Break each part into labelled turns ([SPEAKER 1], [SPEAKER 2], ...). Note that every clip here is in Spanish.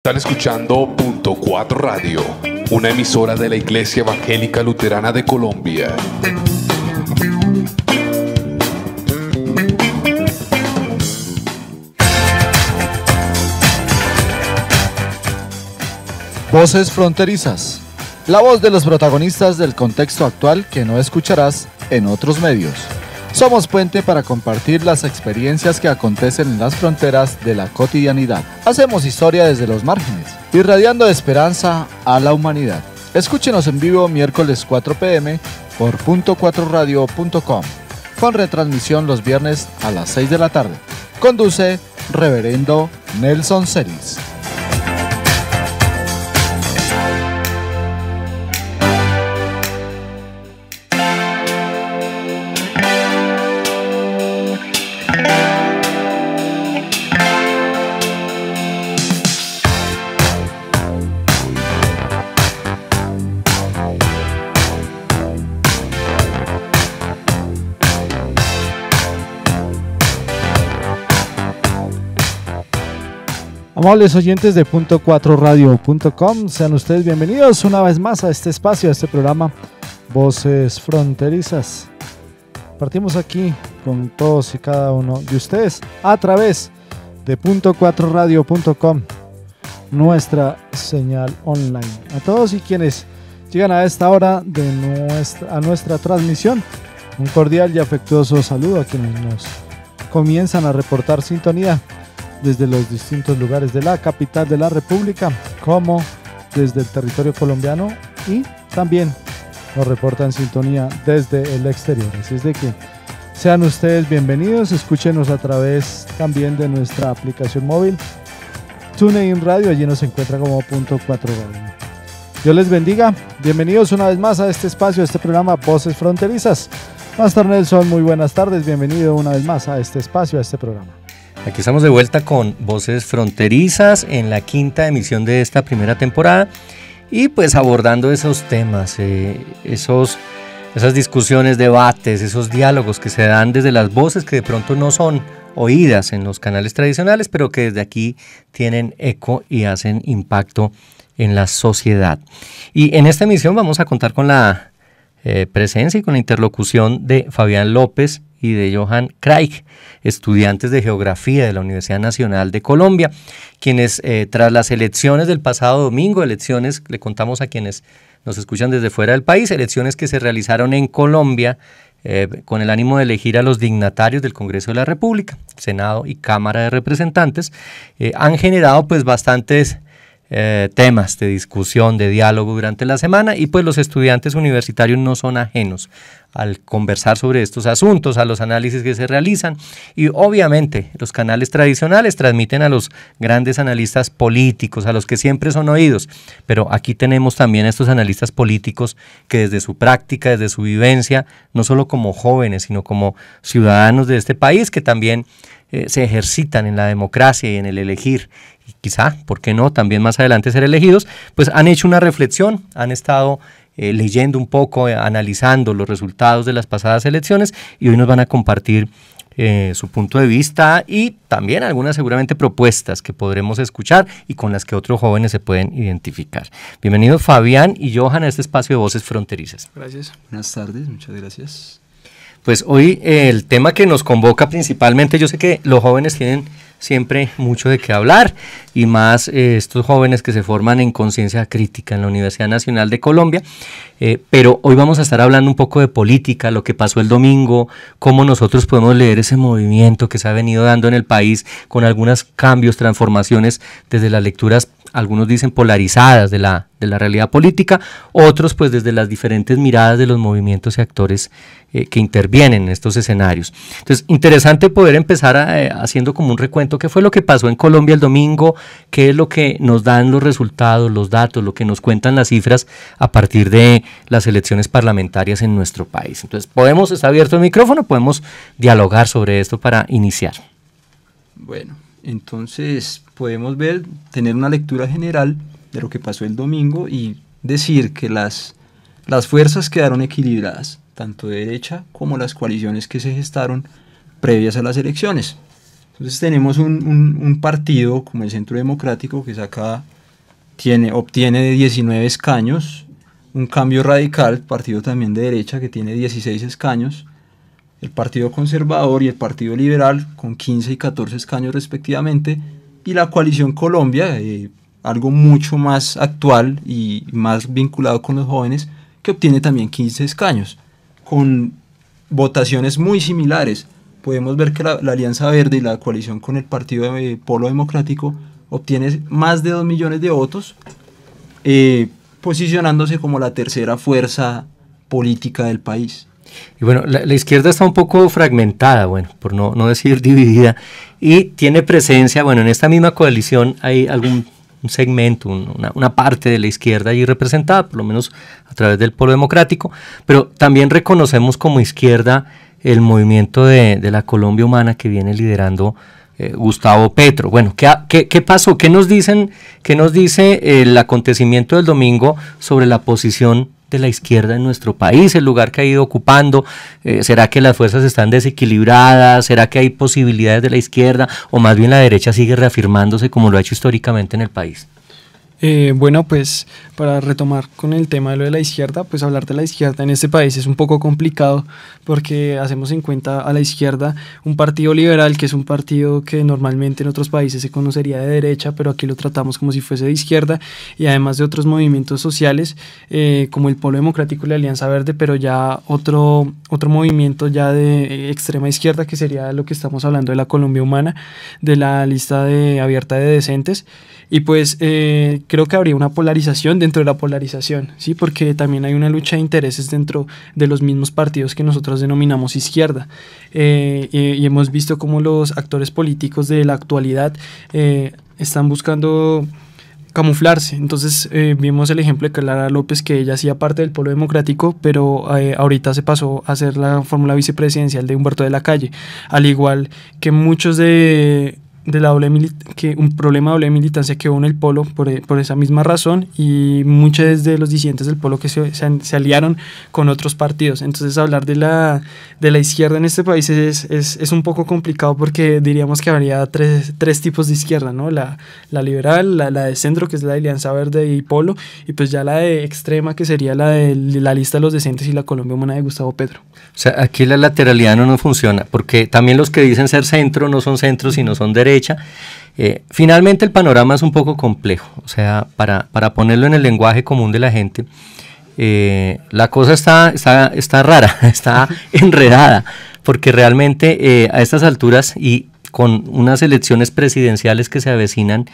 [SPEAKER 1] Están escuchando Punto 4 Radio, una emisora de la Iglesia Evangélica Luterana de Colombia.
[SPEAKER 2] Voces fronterizas. La voz de los protagonistas del contexto actual que no escucharás en otros medios. Somos puente para compartir las experiencias que acontecen en las fronteras de la cotidianidad. Hacemos historia desde los márgenes, irradiando esperanza a la humanidad. Escúchenos en vivo miércoles 4 p.m. por punto4radio.com, con retransmisión los viernes a las 6 de la tarde. Conduce Reverendo Nelson Celis. Amables oyentes de punto4radio.com, sean ustedes bienvenidos una vez más a este espacio, a este programa Voces Fronterizas. Partimos aquí con todos y cada uno de ustedes a través de punto4radio.com, nuestra señal online. A todos y quienes llegan a esta hora de nuestra transmisión, un cordial y afectuoso saludo a quienes nos comienzan a reportar sintonía desde los distintos lugares de la capital de la República, como desde el territorio colombiano, y también nos reportan sintonía desde el exterior. Así es de que sean ustedes bienvenidos, escúchenos a través también de nuestra aplicación móvil TuneIn Radio, allí nos encuentra como Punto 4 Radio. Dios les bendiga, bienvenidos una vez más a este espacio, a este programa Voces Fronterizas. Pastor Nelson, muy buenas tardes, bienvenido una vez más a este espacio, a este programa.
[SPEAKER 3] Aquí estamos de vuelta con Voces Fronterizas en la quinta emisión de esta primera temporada y pues abordando esos temas, esas discusiones, debates, esos diálogos que se dan desde las voces que de pronto no son oídas en los canales tradicionales, pero que desde aquí tienen eco y hacen impacto en la sociedad. Y en esta emisión vamos a contar con la presencia y con la interlocución de Fabián López y de Johan Craig, estudiantes de Geografía de la Universidad Nacional de Colombia, quienes tras las elecciones del pasado domingo, elecciones, le contamos a quienes nos escuchan desde fuera del país, elecciones que se realizaron en Colombia con el ánimo de elegir a los dignatarios del Congreso de la República, Senado y Cámara de Representantes, han generado pues bastantes temas de discusión, de diálogo durante la semana, y pues los estudiantes universitarios no son ajenos al conversar sobre estos asuntos, a los análisis que se realizan, y obviamente los canales tradicionales transmiten a los grandes analistas políticos, a los que siempre son oídos, pero aquí tenemos también a estos analistas políticos que desde su práctica, desde su vivencia, no solo como jóvenes, sino como ciudadanos de este país, que también se ejercitan en la democracia y en el elegir, y quizá, ¿por qué no?, también más adelante ser elegidos, pues han hecho una reflexión, han estado leyendo un poco, analizando los resultados de las pasadas elecciones, y hoy nos van a compartir su punto de vista y también algunas seguramente propuestas que podremos escuchar y con las que otros jóvenes se pueden identificar. Bienvenidos Fabián y Johan a este espacio de Voces Fronterizas.
[SPEAKER 4] Gracias. Buenas tardes, muchas gracias.
[SPEAKER 3] Pues hoy el tema que nos convoca principalmente, yo sé que los jóvenes tienen siempre mucho de qué hablar, y más estos jóvenes que se forman en conciencia crítica en la Universidad Nacional de Colombia, pero hoy vamos a estar hablando un poco de política, lo que pasó el domingo, cómo nosotros podemos leer ese movimiento que se ha venido dando en el país con algunos cambios, transformaciones desde las lecturas, algunos dicen polarizadas de la realidad política, otros pues desde las diferentes miradas de los movimientos y actores que intervienen en estos escenarios. Entonces, interesante poder empezar haciendo como un recuento, qué fue lo que pasó en Colombia el domingo, qué es lo que nos dan los resultados, los datos, lo que nos cuentan las cifras a partir de las elecciones parlamentarias en nuestro país. Entonces, está abierto el micrófono, podemos dialogar sobre esto para iniciar.
[SPEAKER 4] Bueno, entonces podemos tener una lectura general de lo que pasó el domingo y decir que las fuerzas quedaron equilibradas, tanto de derecha como las coaliciones que se gestaron previas a las elecciones. Entonces tenemos un partido como el Centro Democrático que obtiene 19 escaños, un Cambio Radical, partido también de derecha que tiene 16 escaños, el Partido Conservador y el Partido Liberal con 15 y 14 escaños respectivamente, y la Coalición Colombia, algo mucho más actual y más vinculado con los jóvenes, que obtiene también 15 escaños, con votaciones muy similares. Podemos ver que la Alianza Verde y la coalición con el Partido de Polo Democrático obtiene más de 2 millones de votos, posicionándose como la tercera fuerza política del país.
[SPEAKER 3] Y bueno, la izquierda está un poco fragmentada, bueno, por no decir dividida, y tiene presencia, bueno, en esta misma coalición hay algún segmento, una parte de la izquierda allí representada, por lo menos a través del Polo Democrático, pero también reconocemos como izquierda el movimiento de la Colombia Humana que viene liderando Gustavo Petro. Bueno, ¿qué pasó? ¿Qué nos dice el acontecimiento del domingo sobre la posición de la izquierda en nuestro país, el lugar que ha ido ocupando? ¿Será que las fuerzas están desequilibradas? ¿Será que hay posibilidades de la izquierda? ¿O más bien la derecha sigue reafirmándose como lo ha hecho históricamente en el país?
[SPEAKER 5] Bueno, pues para retomar con el tema de lo de la izquierda, pues hablar de la izquierda en este país es un poco complicado porque hacemos en cuenta a la izquierda un partido liberal, que es un partido que normalmente en otros países se conocería de derecha, pero aquí lo tratamos como si fuese de izquierda, y además de otros movimientos sociales como el Polo Democrático y la Alianza Verde, pero ya otro movimiento ya de extrema izquierda, que sería lo que estamos hablando de la Colombia Humana, de la lista abierta de decentes. Y pues creo que habría una polarización dentro de la polarización, ¿sí? Porque también hay una lucha de intereses dentro de los mismos partidos que nosotros denominamos izquierda. Y hemos visto cómo los actores políticos de la actualidad están buscando camuflarse. Entonces vimos el ejemplo de Clara López, que ella hacía parte del Polo Democrático, pero ahorita se pasó a ser la fórmula vicepresidencial de Humberto de la Calle, al igual que muchos de un problema de doble militancia que hubo en el Polo por esa misma razón, y muchos de los disidentes del Polo que se aliaron con otros partidos. Entonces hablar de la izquierda en este país es un poco complicado, porque diríamos que habría tres tipos de izquierda, ¿no? La liberal, la de centro, que es la de Alianza Verde y Polo, y pues ya la de extrema, que sería la de la lista de los decentes y la Colombia Humana de Gustavo Petro.
[SPEAKER 3] O sea, aquí la lateralidad no funciona, porque también los que dicen ser centro no son centro, sino son derecha. Finalmente el panorama es un poco complejo, o sea, para ponerlo en el lenguaje común de la gente, la cosa está rara, está enredada, porque realmente a estas alturas y con unas elecciones presidenciales que se avecinan,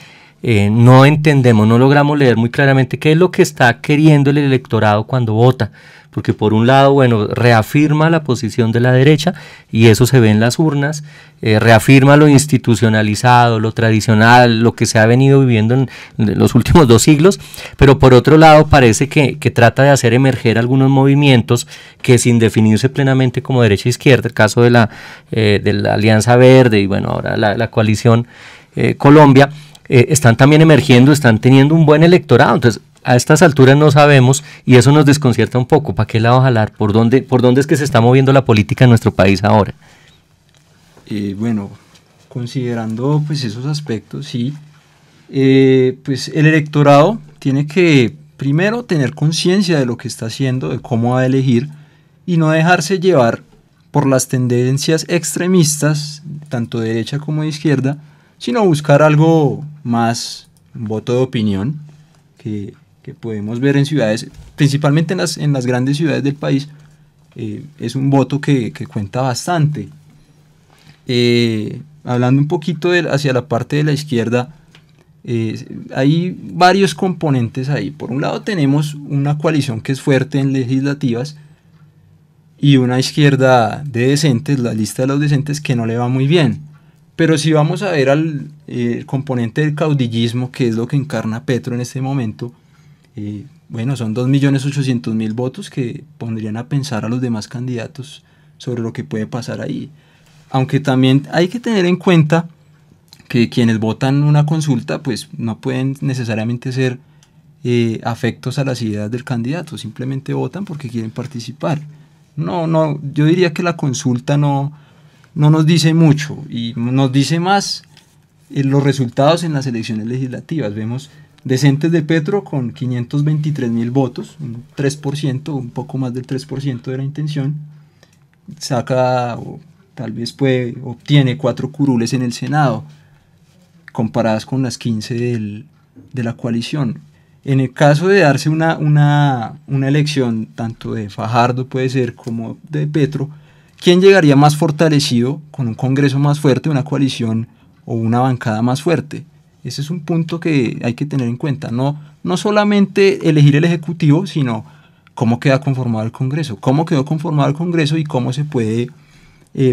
[SPEAKER 3] no entendemos, no logramos leer muy claramente qué es lo que está queriendo el electorado cuando vota, porque por un lado, bueno, reafirma la posición de la derecha, y eso se ve en las urnas, reafirma lo institucionalizado, lo tradicional, lo que se ha venido viviendo en los últimos 2 siglos, pero por otro lado parece que trata de hacer emerger algunos movimientos que, sin definirse plenamente como derecha e izquierda, el caso de la Alianza Verde y bueno, ahora la coalición Colombia, están también emergiendo, están teniendo un buen electorado. Entonces a estas alturas no sabemos, y eso nos desconcierta un poco. ¿Para qué lado jalar? ¿Por dónde es que se está moviendo la política en nuestro país ahora?
[SPEAKER 4] Bueno, considerando pues esos aspectos, sí, pues el electorado tiene que primero tener conciencia de lo que está haciendo, de cómo va a elegir, y no dejarse llevar por las tendencias extremistas, tanto de derecha como de izquierda, sino buscar algo más, un voto de opinión, que podemos ver en ciudades, principalmente en las grandes ciudades del país. Es un voto que cuenta bastante. Hablando un poquito hacia la parte de la izquierda, hay varios componentes ahí. Por un lado tenemos una coalición que es fuerte en legislativas y una izquierda de decentes, la lista de los decentes, que no le va muy bien. Pero si vamos a ver al componente del caudillismo, que es lo que encarna Petro en este momento, bueno, son 2.800.000 votos que pondrían a pensar a los demás candidatos sobre lo que puede pasar ahí. Aunque también hay que tener en cuenta que quienes votan una consulta pues no pueden necesariamente ser afectos a las ideas del candidato, simplemente votan porque quieren participar. Yo diría que la consulta no no nos dice mucho, y nos dice más los resultados en las elecciones legislativas. Vemos decentes de Petro con 523.000 votos, un 3%, un poco más del 3% de la intención, saca, o tal vez obtiene 4 curules en el Senado, comparadas con las 15 de la coalición. En el caso de darse una elección, tanto de Fajardo puede ser como de Petro, ¿quién llegaría más fortalecido, con un Congreso más fuerte, una coalición o una bancada más fuerte? Ese es un punto que hay que tener en cuenta. No solamente elegir el Ejecutivo, sino cómo queda conformado el Congreso. Cómo quedó conformado el Congreso y cómo se puede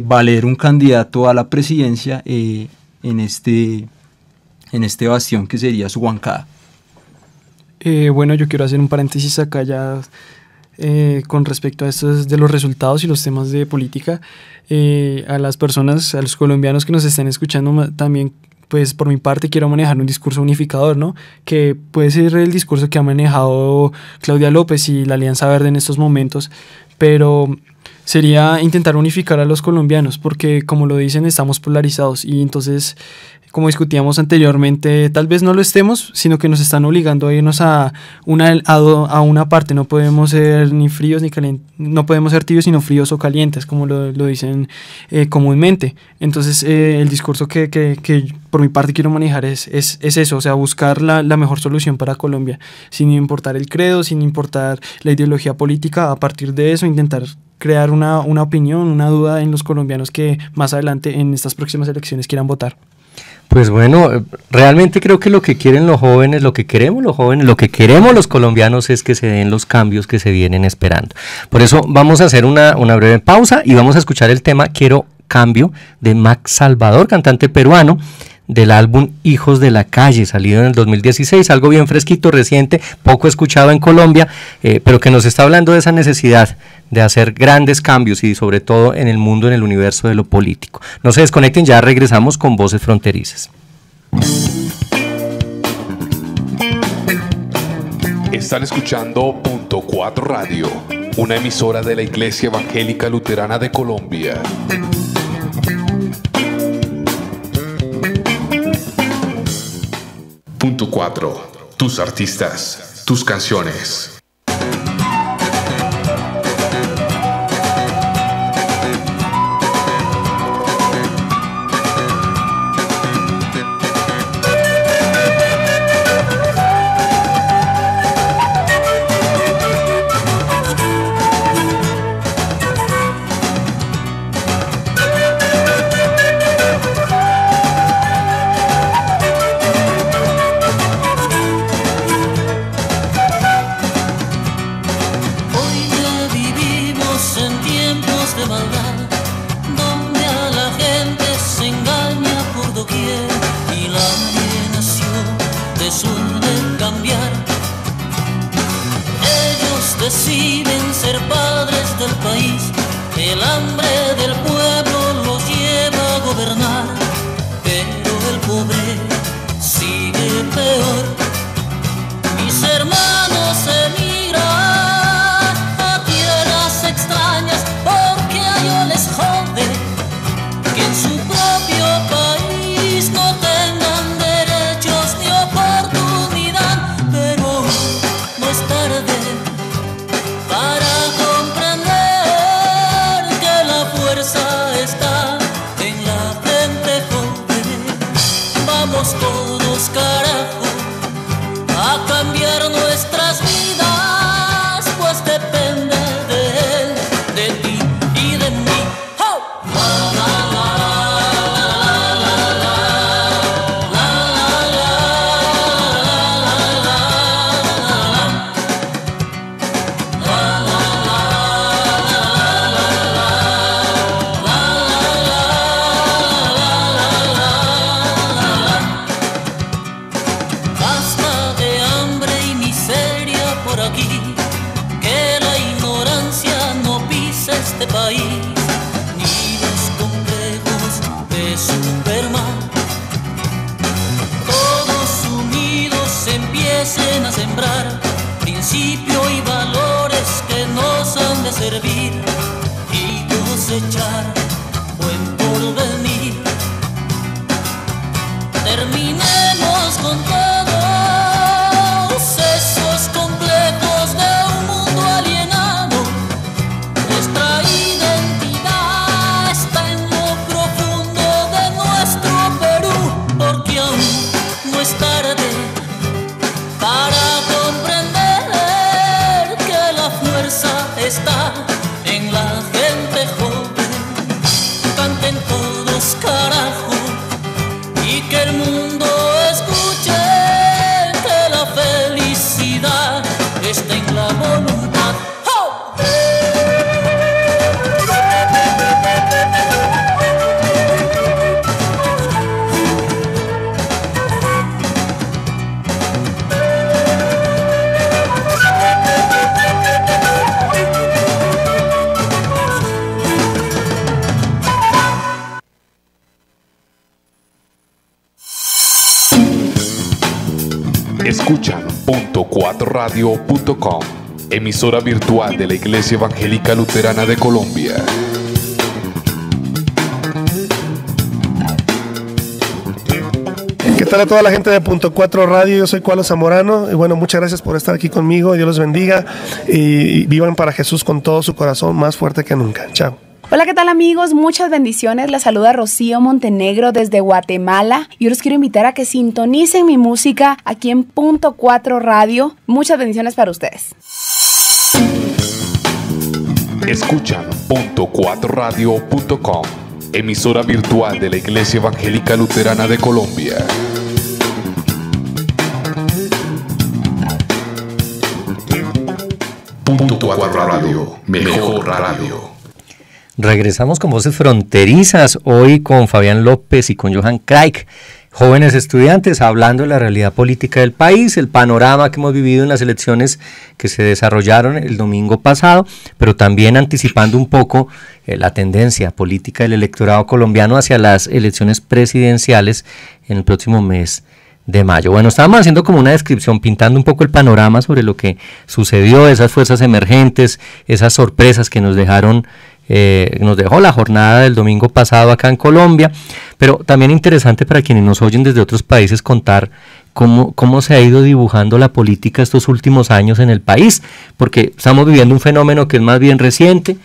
[SPEAKER 4] valer un candidato a la presidencia en este bastión que sería su bancada.
[SPEAKER 5] Bueno, yo quiero hacer un paréntesis acá ya con respecto a estos de los resultados y los temas de política. A las personas, a los colombianos que nos estén escuchando también, pues por mi parte quiero manejar un discurso unificador, ¿no? Que puede ser el discurso que ha manejado Claudia López y la Alianza Verde en estos momentos, pero sería intentar unificar a los colombianos, porque como lo dicen, estamos polarizados y entonces, como discutíamos anteriormente, tal vez no lo estemos, sino que nos están obligando a irnos a una parte. No podemos ser ni fríos ni calientes, no podemos ser tibios sino fríos o calientes, como lo dicen comúnmente. Entonces el discurso que por mi parte quiero manejar es eso, o sea, buscar la mejor solución para Colombia, sin importar el credo, sin importar la ideología política. A partir de eso intentar crear una opinión, una duda en los colombianos que más adelante en estas próximas elecciones quieran votar.
[SPEAKER 3] Pues bueno, realmente creo que lo que quieren los jóvenes, lo que queremos los jóvenes, lo que queremos los colombianos es que se den los cambios que se vienen esperando. Por eso vamos a hacer una breve pausa y vamos a escuchar el tema Quiero Cambio de Max Salvador, cantante peruano, del álbum Hijos de la Calle, salido en el 2016, algo bien fresquito, reciente, poco escuchado en Colombia, pero que nos está hablando de esa necesidad de hacer grandes cambios y sobre todo en el mundo, en el universo de lo político. No se desconecten, ya regresamos con Voces Fronterizas.
[SPEAKER 1] Están escuchando Punto 4 Radio, una emisora de la Iglesia Evangélica Luterana de Colombia. Punto 4. Tus artistas, tus canciones.
[SPEAKER 6] Deciden ser padres del país, el hambre del pueblo los lleva a gobernar, pero el pobre sigue peor. Mis hermanos emigran a tierras extrañas porque a ellos les jode que en su propio país no tengan derechos ni oportunidad, pero no es tarde para comprender que la fuerza está en la gente joven. Vamos todos, carajo, a cambiar nuestras vidas, pues depende de él, de ti y de mí. ¡Oh! Basta de hambre y miseria por aquí, que la ignorancia no pisa este país, ni los complejos de Superman. Todos unidos empiecen a sembrar principios y valores que nos han de servir y cosechar buen polvo
[SPEAKER 1] Escuchan .4radio.com, emisora virtual de la Iglesia Evangélica Luterana de Colombia.
[SPEAKER 7] ¿Qué tal a toda la gente de Punto 4 Radio? Yo soy Cualo Zamorano y bueno, muchas gracias por estar aquí conmigo. Dios los bendiga y vivan para Jesús con todo su corazón, más fuerte que nunca. Chao.
[SPEAKER 8] Hola, ¿qué tal amigos? Muchas bendiciones. Les saluda Rocío Montenegro desde Guatemala. Yo los quiero invitar a que sintonicen mi música aquí en Punto 4 Radio. Muchas bendiciones para ustedes.
[SPEAKER 1] Escuchan .4radio.com, emisora virtual de la Iglesia Evangélica Luterana de Colombia. .4 Radio, mejor radio.
[SPEAKER 3] Regresamos con Voces Fronterizas, hoy con Fabián López y con Johan Craig, jóvenes estudiantes, hablando de la realidad política del país, el panorama que hemos vivido en las elecciones que se desarrollaron el domingo pasado, pero también anticipando un poco la tendencia política del electorado colombiano hacia las elecciones presidenciales en el próximo mes de mayo. Bueno, estábamos haciendo como una descripción, pintando un poco el panorama sobre lo que sucedió, esas fuerzas emergentes, esas sorpresas que nos dejó la jornada del domingo pasado acá en Colombia, pero también interesante para quienes nos oyen desde otros países contar cómo se ha ido dibujando la política estos últimos años en el país, porque estamos viviendo un fenómeno que es más bien reciente.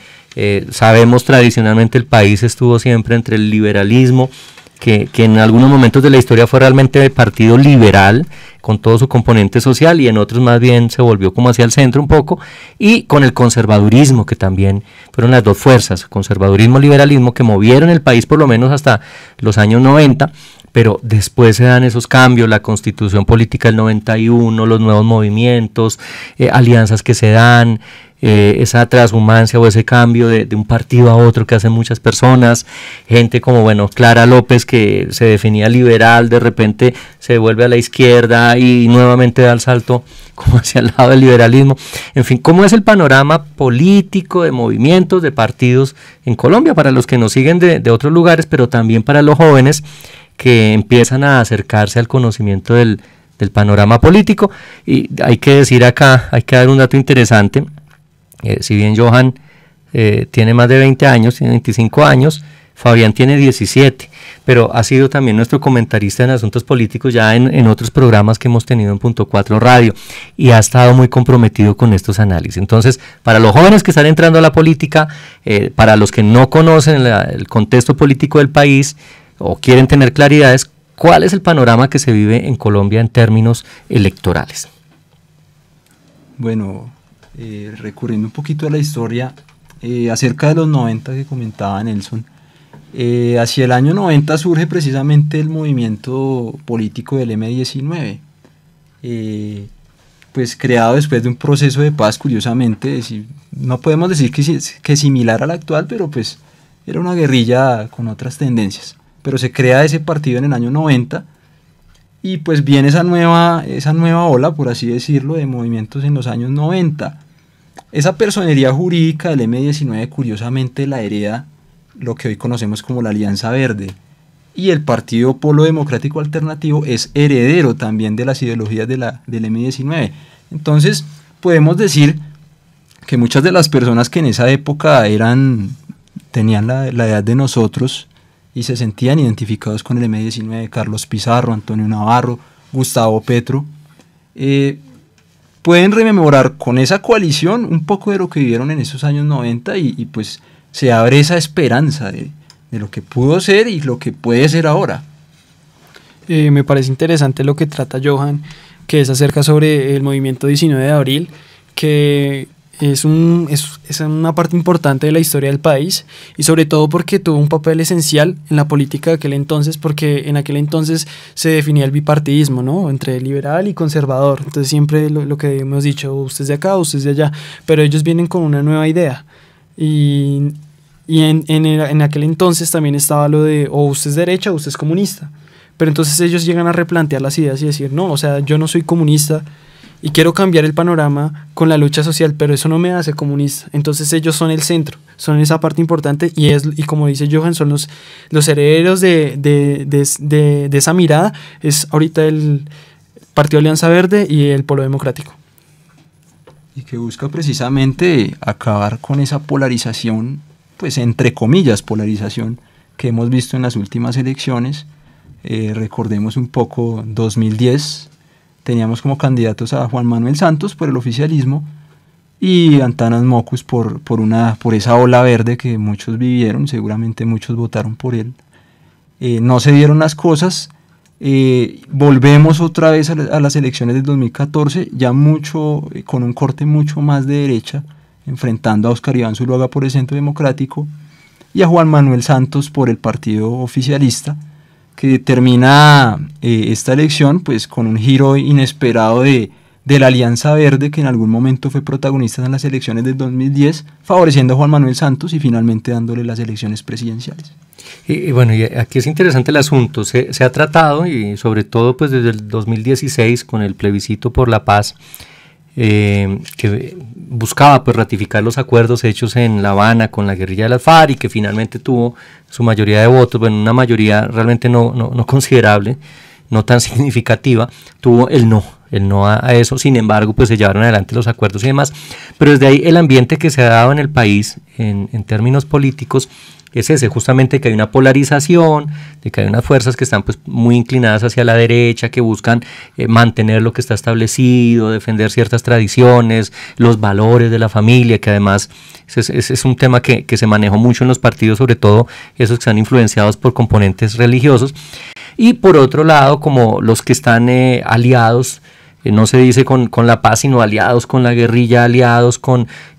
[SPEAKER 3] Sabemos tradicionalmente el país estuvo siempre entre el liberalismo, que en algunos momentos de la historia fue realmente el partido liberal, con todo su componente social, y en otros más bien se volvió como hacia el centro un poco, y con el conservadurismo, que también fueron las dos fuerzas, conservadurismo, liberalismo, que movieron el país por lo menos hasta los años 90, pero después se dan esos cambios, la constitución política del 91, los nuevos movimientos, alianzas que se dan, esa transhumancia o ese cambio de un partido a otro que hacen muchas personas, gente como Clara López, que se definía liberal, de repente se vuelve a la izquierda y nuevamente da el salto como hacia el lado del liberalismo. En fin, ¿cómo es el panorama político de movimientos, de partidos en Colombia para los que nos siguen de otros lugares, pero también para los jóvenes que empiezan a acercarse al conocimiento del panorama político? Y hay que decir acá, hay que dar un dato interesante. Si bien Johan tiene más de 20 años, tiene 25 años, Fabián tiene 17, pero ha sido también nuestro comentarista en asuntos políticos ya en otros programas que hemos tenido en Punto 4 Radio, y ha estado muy comprometido con estos análisis. Entonces, para los jóvenes que están entrando a la política, para los que no conocen el contexto político del país o quieren tener claridades, ¿cuál es el panorama que se vive en Colombia en términos electorales?
[SPEAKER 4] Bueno, recurriendo un poquito a la historia, acerca de los 90 que comentaba Nelson, hacia el año 90 surge precisamente el movimiento político del M19, pues creado después de un proceso de paz, curiosamente, no podemos decir que similar al actual, pero pues era una guerrilla con otras tendencias, pero se crea ese partido en el año 90, y pues viene esa nueva ola, por así decirlo, de movimientos en los años 90. Esa personería jurídica del M19 curiosamente la hereda lo que hoy conocemos como la Alianza Verde, y el Partido Polo Democrático Alternativo es heredero también de las ideologías del M19. Entonces podemos decir que muchas de las personas que en esa época tenían la edad de nosotros y se sentían identificados con el M19, Carlos Pizarro, Antonio Navarro, Gustavo Petro, pueden rememorar con esa coalición un poco de lo que vivieron en esos años 90 y pues se abre esa esperanza de lo que pudo ser y lo que puede ser ahora.
[SPEAKER 5] Me parece interesante lo que trata Johan, que es acerca sobre el movimiento 19 de abril, que es una parte importante de la historia del país, y sobre todo porque tuvo un papel esencial en la política de aquel entonces, porque en aquel entonces se definía el bipartidismo, ¿no?, entre liberal y conservador. Entonces siempre lo que hemos dicho, usted es de acá, usted es de allá, pero ellos vienen con una nueva idea, y en aquel entonces también estaba lo de o usted es derecha o usted es comunista, pero entonces ellos llegan a replantear las ideas y decir, no, o sea, yo no soy comunista y quiero cambiar el panorama con la lucha social, pero eso no me hace comunista. Entonces ellos son el centro, son esa parte importante, y como dice Johan, son los herederos de esa mirada. Es ahorita Partido Alianza Verde y el Polo Democrático.
[SPEAKER 4] Y que busca precisamente acabar con esa polarización, pues entre comillas polarización, que hemos visto en las últimas elecciones. Recordemos un poco 2010, teníamos como candidatos a Juan Manuel Santos por el oficialismo y Antanas Mockus por esa ola verde que muchos vivieron, seguramente muchos votaron por él. No se dieron las cosas. Volvemos otra vez a las elecciones del 2014, ya con un corte mucho más de derecha, enfrentando a Óscar Iván Zuluaga por el Centro Democrático y a Juan Manuel Santos por el partido oficialista, que termina esta elección pues con un giro inesperado de la Alianza Verde, que en algún momento fue protagonista en las elecciones del 2010, favoreciendo a Juan Manuel Santos y finalmente dándole las elecciones presidenciales.
[SPEAKER 3] Y bueno, y aquí es interesante el asunto, se ha tratado, y sobre todo pues desde el 2016 con el plebiscito por la paz, que buscaba pues ratificar los acuerdos hechos en La Habana con la guerrilla de las FARC y que finalmente tuvo su mayoría de votos, bueno, una mayoría realmente no considerable, no tan significativa, tuvo el no a eso. Sin embargo, pues se llevaron adelante los acuerdos y demás, pero desde ahí el ambiente que se ha dado en el país en términos políticos es ese, justamente, que hay una polarización, de que hay unas fuerzas que están pues muy inclinadas hacia la derecha, que buscan mantener lo que está establecido, defender ciertas tradiciones, los valores de la familia, que además es un tema que se manejó mucho en los partidos, sobre todo esos que están influenciados por componentes religiosos. Y por otro lado, como los que están aliados, no se dice con la paz, sino aliados con la guerrilla, aliados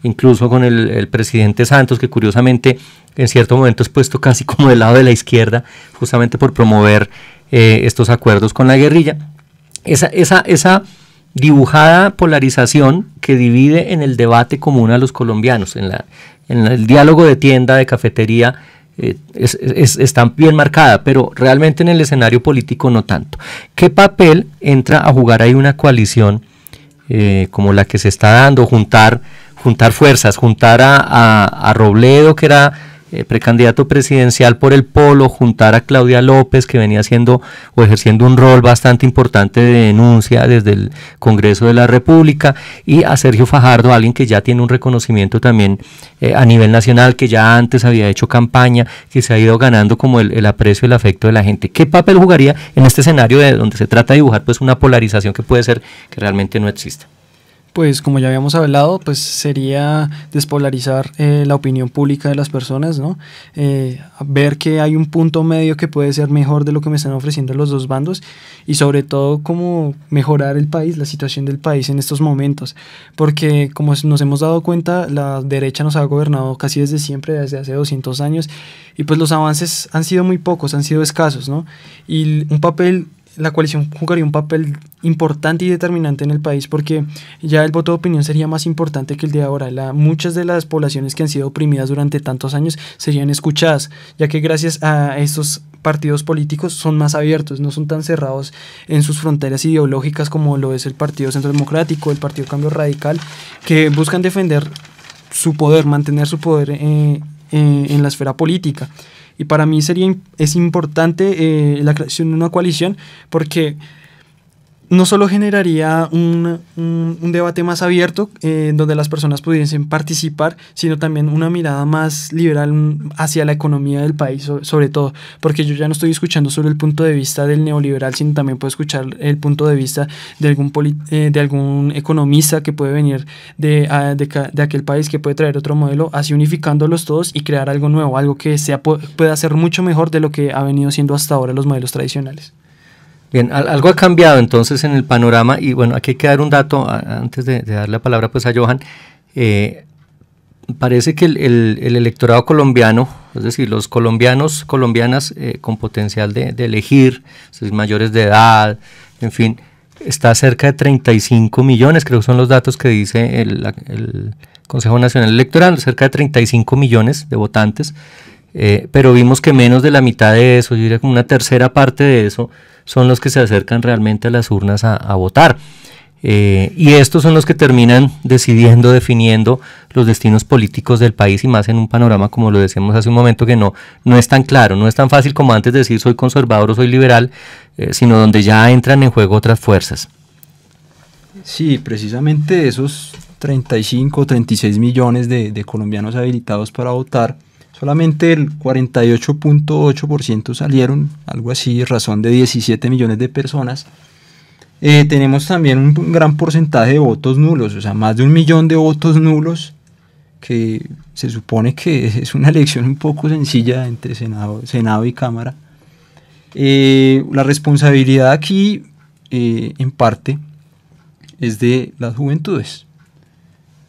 [SPEAKER 3] incluso con el presidente Santos, que curiosamente en cierto momento es puesto casi como del lado de la izquierda, justamente por promover estos acuerdos con la guerrilla. Esa dibujada polarización que divide en el debate común a los colombianos, en el diálogo de tienda, de cafetería, está bien marcada, pero realmente en el escenario político no tanto. ¿Qué papel entra a jugar ahí una coalición como la que se está dando? Juntar fuerzas, juntar a Robledo, que era precandidato presidencial por el Polo, juntar a Claudia López, que venía haciendo o ejerciendo un rol bastante importante de denuncia desde el Congreso de la República, y a Sergio Fajardo, alguien que ya tiene un reconocimiento también a nivel nacional, que ya antes había hecho campaña, que se ha ido ganando como el aprecio y el afecto de la gente. ¿Qué papel jugaría en este escenario donde se trata de dibujar pues una polarización que puede ser que realmente no exista?
[SPEAKER 5] Pues como ya habíamos hablado, pues sería despolarizar la opinión pública de las personas, ¿no? Ver que hay un punto medio que puede ser mejor de lo que me están ofreciendo los dos bandos, y sobre todo cómo mejorar el país, la situación del país en estos momentos, porque como nos hemos dado cuenta, la derecha nos ha gobernado casi desde siempre, desde hace 200 años, y pues los avances han sido muy pocos, han sido escasos, ¿no? Y la coalición jugaría un papel importante y determinante en el país, porque ya el voto de opinión sería más importante que el de ahora. Muchas de las poblaciones que han sido oprimidas durante tantos años serían escuchadas, ya que gracias a estos partidos políticos son más abiertos, no son tan cerrados en sus fronteras ideológicas como lo es el Partido Centro Democrático, el Partido Cambio Radical, que buscan defender su poder, mantener su poder en la esfera política. Y para mí es importante la creación de una coalición, porque no solo generaría un debate más abierto donde las personas pudiesen participar, sino también una mirada más liberal hacia la economía del país, sobre todo, porque yo ya no estoy escuchando solo el punto de vista del neoliberal, sino también puedo escuchar el punto de vista de algún economista que puede venir de aquel país, que puede traer otro modelo, así unificándolos todos y crear algo nuevo, algo que pueda ser mucho mejor de lo que ha venido siendo hasta ahora los modelos tradicionales.
[SPEAKER 3] Bien, algo ha cambiado entonces en el panorama, y bueno, aquí hay que dar un dato antes de darle la palabra pues a Johan. Parece que el electorado colombiano, es decir, los colombianas con potencial de elegir, es decir, mayores de edad, en fin, está cerca de 35 millones, creo que son los datos que dice el Consejo Nacional Electoral, cerca de 35 millones de votantes, pero vimos que menos de la mitad de eso, yo diría como una tercera parte de eso, son los que se acercan realmente a las urnas a votar. Y estos son los que terminan definiendo los destinos políticos del país, y más en un panorama, como lo decíamos hace un momento, que no es tan claro, no es tan fácil como antes decir soy conservador o soy liberal, sino donde ya entran en juego otras fuerzas.
[SPEAKER 4] Sí, precisamente esos 35 o 36 millones de colombianos habilitados para votar, solamente el 48.8% salieron, algo así, razón de 17 millones de personas. Tenemos también un gran porcentaje de votos nulos, o sea, más de 1 millón de votos nulos, que se supone que es una elección un poco sencilla entre Senado y Cámara. La responsabilidad aquí, en parte, es de las juventudes.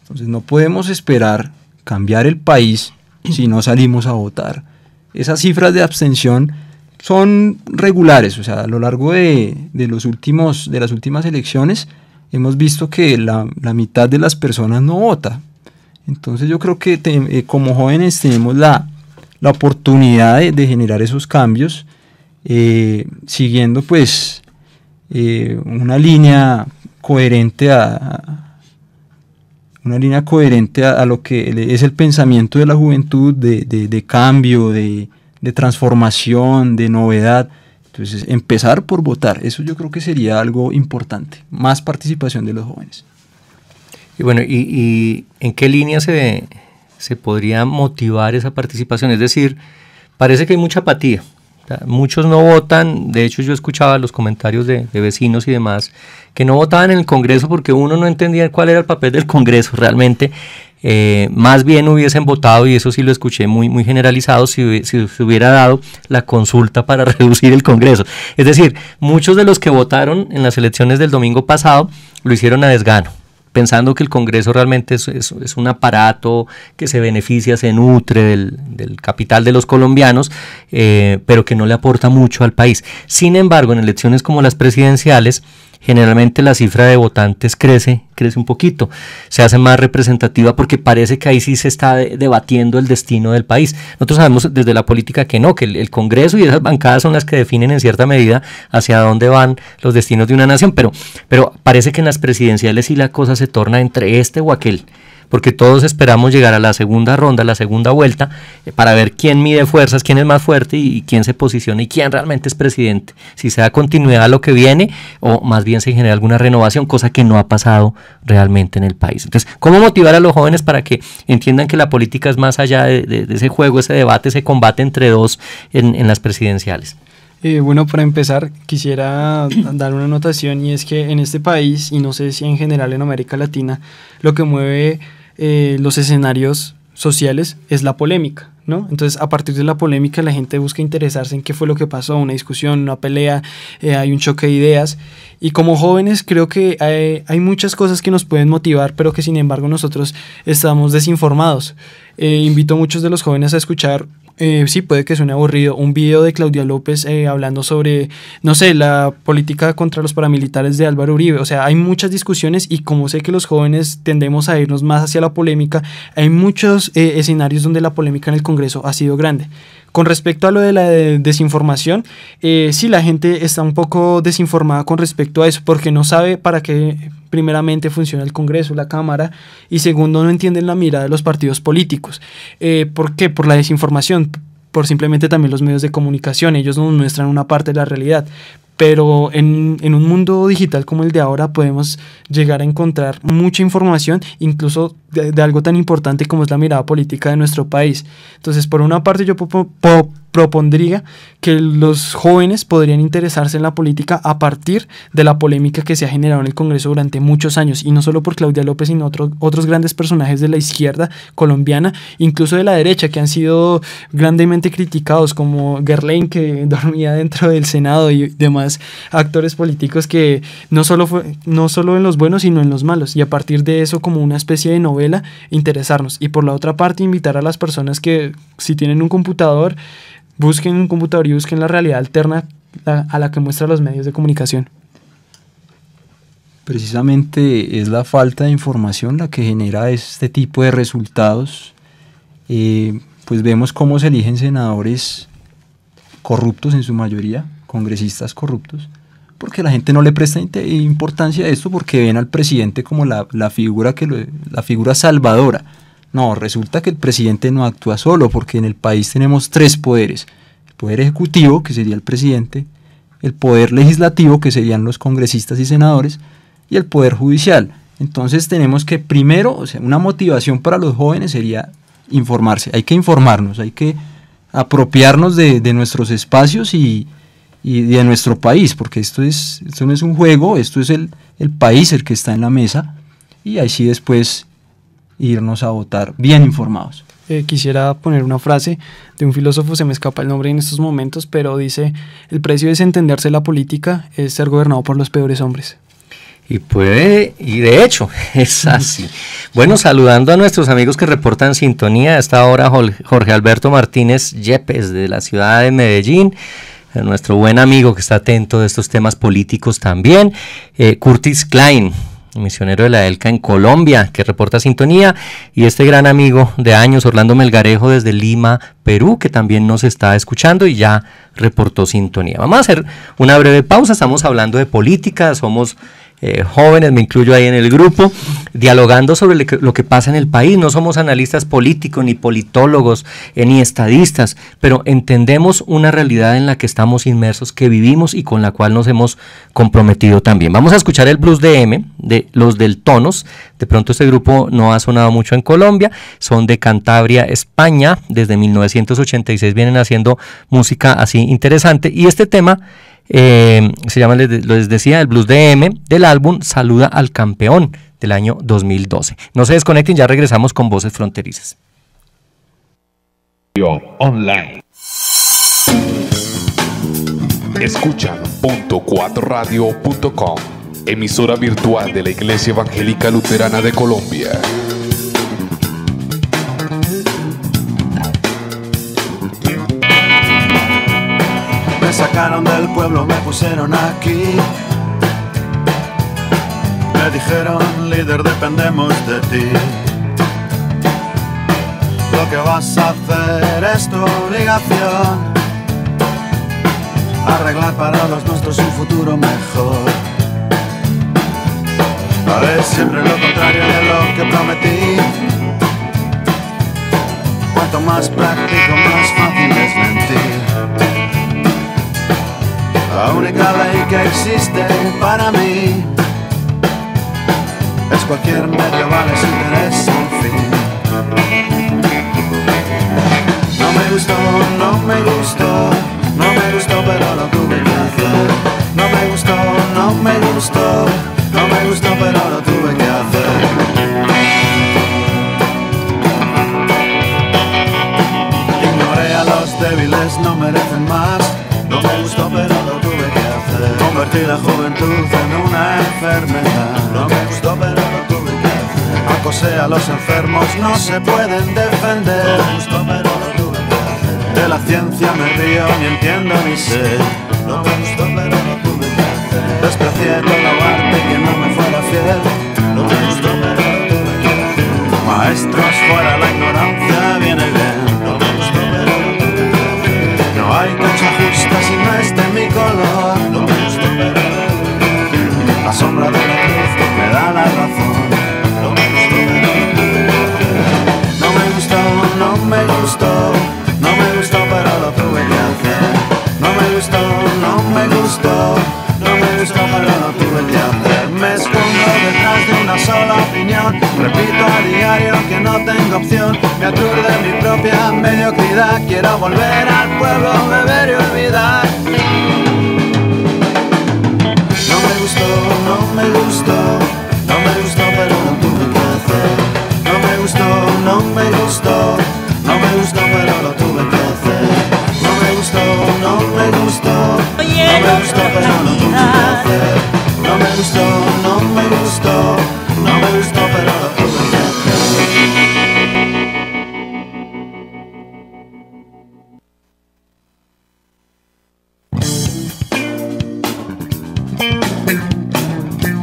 [SPEAKER 4] Entonces no podemos esperar cambiar el país si no salimos a votar. Esas cifras de abstención son regulares, o sea, a lo largo de las últimas elecciones hemos visto que la mitad de las personas no vota. Entonces yo creo que como jóvenes tenemos la oportunidad de generar esos cambios, siguiendo pues una línea coherente a lo que es el pensamiento de la juventud, de cambio, de transformación, de novedad. Entonces, empezar por votar, eso yo creo que sería algo importante, más participación de los jóvenes.
[SPEAKER 3] Y bueno, ¿y en qué línea se podría motivar esa participación? Es decir, parece que hay mucha apatía. Muchos no votan. De hecho, yo escuchaba los comentarios de vecinos y demás que no votaban en el Congreso porque uno no entendía cuál era el papel del Congreso realmente. Más bien hubiesen votado, y eso sí lo escuché muy generalizado, si se hubiera dado la consulta para reducir el Congreso. Es decir, muchos de los que votaron en las elecciones del domingo pasado lo hicieron a desgano, pensando que el Congreso realmente es un aparato que se beneficia, se nutre del capital de los colombianos, pero que no le aporta mucho al país. Sin embargo, en elecciones como las presidenciales, generalmente la cifra de votantes crece un poquito, se hace más representativa porque parece que ahí sí se está debatiendo el destino del país. Nosotros sabemos desde la política que no, que el Congreso y esas bancadas son las que definen en cierta medida hacia dónde van los destinos de una nación, pero parece que en las presidenciales sí la cosa se torna entre este o aquel, porque todos esperamos llegar a la segunda ronda, a la segunda vuelta, para ver quién mide fuerzas, quién es más fuerte y quién se posiciona y quién realmente es presidente. Si se da continuidad a lo que viene o más bien se genera alguna renovación, cosa que no ha pasado realmente en el país. Entonces, ¿cómo motivar a los jóvenes para que entiendan que la política es más allá de ese juego, ese debate, ese combate entre dos en las presidenciales?
[SPEAKER 5] Bueno, para empezar, quisiera dar una anotación, y es que en este país, y no sé si en general en América Latina, lo que mueve los escenarios sociales es la polémica, ¿no? Entonces, a partir de la polémica, la gente busca interesarse en qué fue lo que pasó, una discusión, una pelea, hay un choque de ideas. Y como jóvenes creo que hay muchas cosas que nos pueden motivar, pero que sin embargo nosotros estamos desinformados. Invito a muchos de los jóvenes a escuchar, sí, puede que suene aburrido, un video de Claudia López hablando sobre, no sé, la política contra los paramilitares de Álvaro Uribe. O sea, hay muchas discusiones, y como sé que los jóvenes tendemos a irnos más hacia la polémica, hay muchos escenarios donde la polémica en el Congreso ha sido grande. Con respecto a lo de la desinformación, sí, la gente está un poco desinformada con respecto a eso, porque no sabe para qué primeramente funciona el Congreso, la Cámara, y segundo, no entienden la mirada de los partidos políticos. ¿Por qué? Por la desinformación, por simplemente también los medios de comunicación. Ellos nos muestran una parte de la realidad, pero en un mundo digital como el de ahora podemos llegar a encontrar mucha información, incluso de algo tan importante como es la mirada política de nuestro país. Entonces, por una parte yo propondría que los jóvenes podrían interesarse en la política a partir de la polémica que se ha generado en el Congreso durante muchos años, y no solo por Claudia López, sino otros grandes personajes de la izquierda colombiana, incluso de la derecha, que han sido grandemente criticados, como Gerlain, que dormía dentro del Senado, y demás actores políticos que no solo en los buenos, sino en los malos, y a partir de eso, como una especie de novela, interesarnos. Y por la otra parte, invitar a las personas que, si tienen un computador, busquen un computador y busquen la realidad alterna a la que muestran los medios de comunicación.
[SPEAKER 4] Precisamente es la falta de información la que genera este tipo de resultados. Pues vemos cómo se eligen senadores corruptos en su mayoría, congresistas corruptos, porque la gente no le presta importancia a esto, porque ven al presidente como la figura salvadora. No, resulta que el presidente no actúa solo, porque en el país tenemos 3 poderes: el poder ejecutivo, que sería el presidente, el poder legislativo, que serían los congresistas y senadores, y el Poder Judicial. Entonces tenemos que primero, o sea, una motivación para los jóvenes sería informarse. Hay que informarnos, hay que apropiarnos de nuestros espacios y de nuestro país, porque esto no es un juego, esto es el país el que está en la mesa, y así después irnos a votar bien informados.
[SPEAKER 5] Quisiera poner una frase de un filósofo, se me escapa el nombre en estos momentos, pero dice: el precio de desentenderse la política es ser gobernado por los peores hombres.
[SPEAKER 3] Y de hecho, es así. Bueno, saludando a nuestros amigos que reportan sintonía, a esta hora Jorge Alberto Martínez Yepes, de la ciudad de Medellín, nuestro buen amigo que está atento de estos temas políticos también, Curtis Klein, misionero de la ELCA en Colombia, que reporta sintonía, y este gran amigo de años, Orlando Melgarejo, desde Lima, Perú, que también nos está escuchando y ya reportó sintonía. Vamos a hacer una breve pausa, estamos hablando de política, somos jóvenes, me incluyo ahí en el grupo, dialogando sobre lo que pasa en el país. No somos analistas políticos, ni politólogos, ni estadistas, pero entendemos una realidad en la que estamos inmersos, que vivimos y con la cual nos hemos comprometido también. Vamos a escuchar el Blues DM de los Deltonos. De pronto este grupo no ha sonado mucho en Colombia, son de Cantabria, España, desde 1986 vienen haciendo música así interesante, y este tema se llama, les decía, el Blues DM del álbum Saluda al Campeón del año 2012. No se desconecten, ya regresamos con Voces Fronterizas.
[SPEAKER 1] Online. Escuchan .4radio.com, emisora virtual de la Iglesia Evangélica Luterana de Colombia.
[SPEAKER 9] Me sacaron del pueblo, me pusieron aquí. Me dijeron: líder, dependemos de ti. Lo que vas a hacer es tu obligación, arreglar para los nuestros un futuro mejor. Haré siempre lo contrario de lo que prometí. Cuanto más práctico, más fácil es mentir. La única ley que existe para mí es cualquier medio vale su interés sin fin. No me gustó, no me gustó, no me gustó, pero lo tuve que hacer. No me gustó, no me gustó, no me gustó, pero lo tuve que hacer. Ignoré a los débiles, no merecen más. No me gustó, pero lo tuve que hacer. Convertí la juventud en una enfermedad. No me gustó, pero lo tuve que hacer. Acosé a los enfermos, no se pueden defender. No me gustó, pero lo tuve que hacer. De la ciencia me río, ni entiendo ni sé. No me gustó, pero lo tuve que hacer. Desprecié todo arte que no me fuera fiel. No me gustó, pero lo tuve que hacer. Maestros, fuera la ignorancia, viene bien. No me gustó, pero lo tuve que hacer. No hay cancha justa si no es de mi color. No me gustó, pero la sombra de la cruz me da la razón. No me gustó, pero no me gustó, no me gustó, no me gustó, pero lo tuve que hacer. No me gustó, no me gustó, no me gustó, pero lo tuve que hacer. Me escondo detrás de una sola opinión. Repito a diario que no tengo opción. Me aturde mi propia mediocridad. Quiero volver al pueblo, beber y olvidar. No me gustó, no me gustó, no me gustó, pero lo tuve que hacer. No me gustó, no me gustó, no me gustó, pero lo tuve que hacer. No me gustó, no me gustó, no me gustó, pero lo tuve que hacer. No me gustó, no me gustó, no me gustó, pero lo tuve que
[SPEAKER 1] hacer.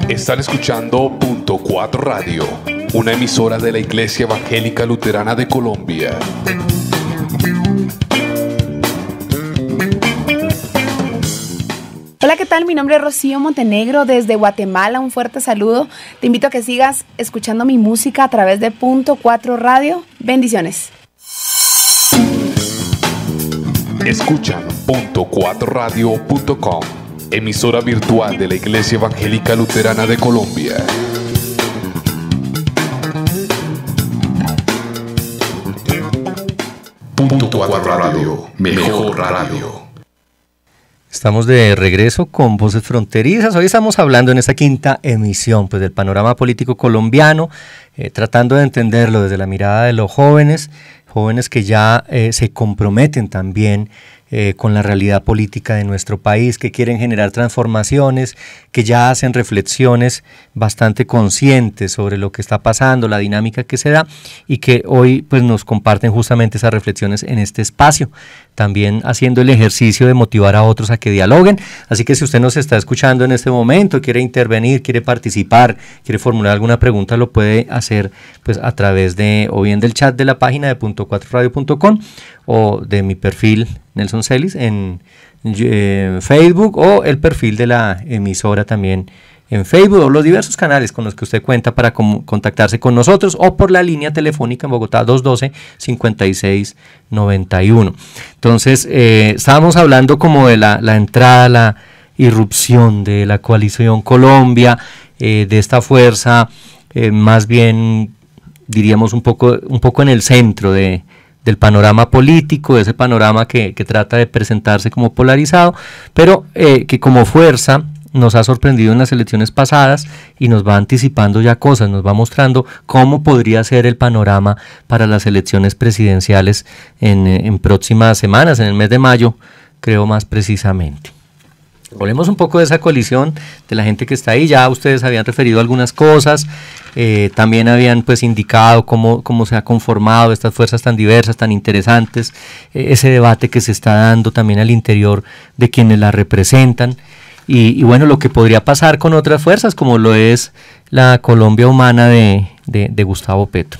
[SPEAKER 1] Están escuchando .4 Radio, una emisora de la Iglesia Evangélica Luterana de Colombia.
[SPEAKER 8] Hola, ¿qué tal? Mi nombre es Rocío Montenegro desde Guatemala. Un fuerte saludo. Te invito a que sigas escuchando mi música a través de .4 Radio. Bendiciones.
[SPEAKER 1] Escuchan .4radio.com, emisora virtual de la Iglesia Evangélica Luterana de Colombia. Punto 4 Radio, mejor radio.
[SPEAKER 3] Estamos de regreso con Voces Fronterizas. Hoy estamos hablando en esta quinta emisión pues, del panorama político colombiano, tratando de entenderlo desde la mirada de los jóvenes que ya se comprometen también con la realidad política de nuestro país, que quieren generar transformaciones, que ya hacen reflexiones bastante conscientes sobre lo que está pasando, la dinámica que se da, y que hoy pues, nos comparten justamente esas reflexiones en este espacio, también haciendo el ejercicio de motivar a otros a que dialoguen. Así que si usted nos está escuchando en este momento, quiere intervenir, quiere participar, quiere formular alguna pregunta, lo puede hacer pues, a través de o bien del chat de la página de .4radio.com o de mi perfil Nelson Celis en Facebook, o el perfil de la emisora también en Facebook, o los diversos canales con los que usted cuenta para contactarse con nosotros, o por la línea telefónica en Bogotá 212-5691. Entonces, estábamos hablando como de la entrada, la irrupción de la coalición Colombia, de esta fuerza, más bien diríamos un poco en el centro del panorama político, de ese panorama que trata de presentarse como polarizado, pero que como fuerza nos ha sorprendido en las elecciones pasadas y nos va anticipando ya cosas, nos va mostrando cómo podría ser el panorama para las elecciones presidenciales en próximas semanas, en el mes de mayo, creo más precisamente. Hablemos un poco de esa coalición, de la gente que está ahí. Ya ustedes habían referido algunas cosas, también habían pues indicado cómo se ha conformado estas fuerzas tan diversas, tan interesantes, ese debate que se está dando también al interior de quienes la representan, y bueno, lo que podría pasar con otras fuerzas, como lo es la Colombia Humana de Gustavo Petro.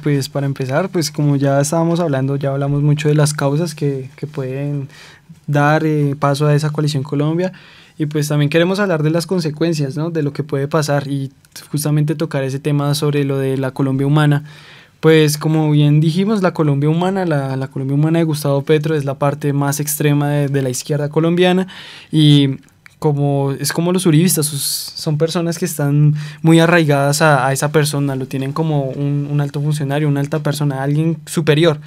[SPEAKER 5] Pues para empezar, pues como ya estábamos hablando, ya hablamos mucho de las causas que pueden dar paso a esa coalición Colombia, y pues también queremos hablar de las consecuencias, ¿no? De lo que puede pasar, y justamente tocar ese tema sobre lo de la Colombia Humana. Pues como bien dijimos, la Colombia Humana, la Colombia Humana de Gustavo Petro es la parte más extrema de la izquierda colombiana, y es como los uribistas, son personas que están muy arraigadas a esa persona, lo tienen como un alto funcionario, una alta persona, alguien superior.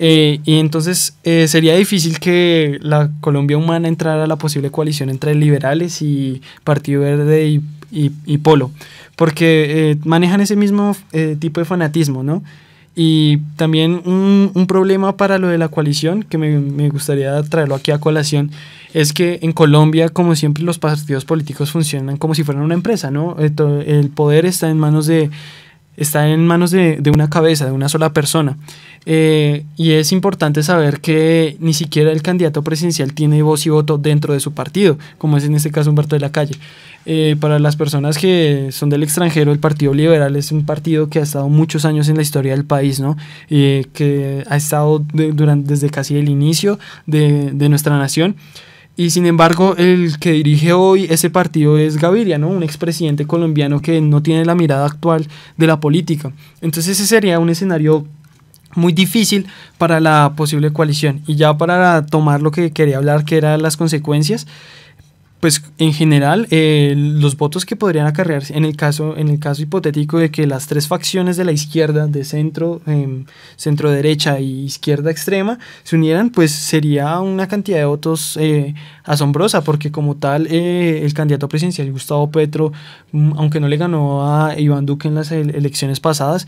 [SPEAKER 5] Y entonces sería difícil que la Colombia Humana entrara a la posible coalición entre liberales y Partido Verde y Polo, porque manejan ese mismo tipo de fanatismo, ¿no? Y también un problema para lo de la coalición, que me gustaría traerlo aquí a colación, es que en Colombia, como siempre, los partidos políticos funcionan como si fueran una empresa, ¿no? El poder está en manos de una cabeza, de una sola persona. Y es importante saber que ni siquiera el candidato presidencial tiene voz y voto dentro de su partido, como es en este caso Humberto de la Calle. Para las personas que son del extranjero, el Partido Liberal es un partido que ha estado muchos años en la historia del país, ¿no? Que ha estado desde casi el inicio de nuestra nación. Y sin embargo, el que dirige hoy ese partido es Gaviria, ¿no? Un expresidente colombiano que no tiene la mirada actual de la política. Entonces ese sería un escenario muy difícil para la posible coalición. Y ya para tomar lo que quería hablar, que eran las consecuencias, pues en general los votos que podrían acarrearse en el caso hipotético de que las tres facciones de la izquierda, de centro derecha y izquierda extrema se unieran, pues sería una cantidad de votos asombrosa, porque como tal el candidato presidencial Gustavo Petro, aunque no le ganó a Iván Duque en las elecciones pasadas,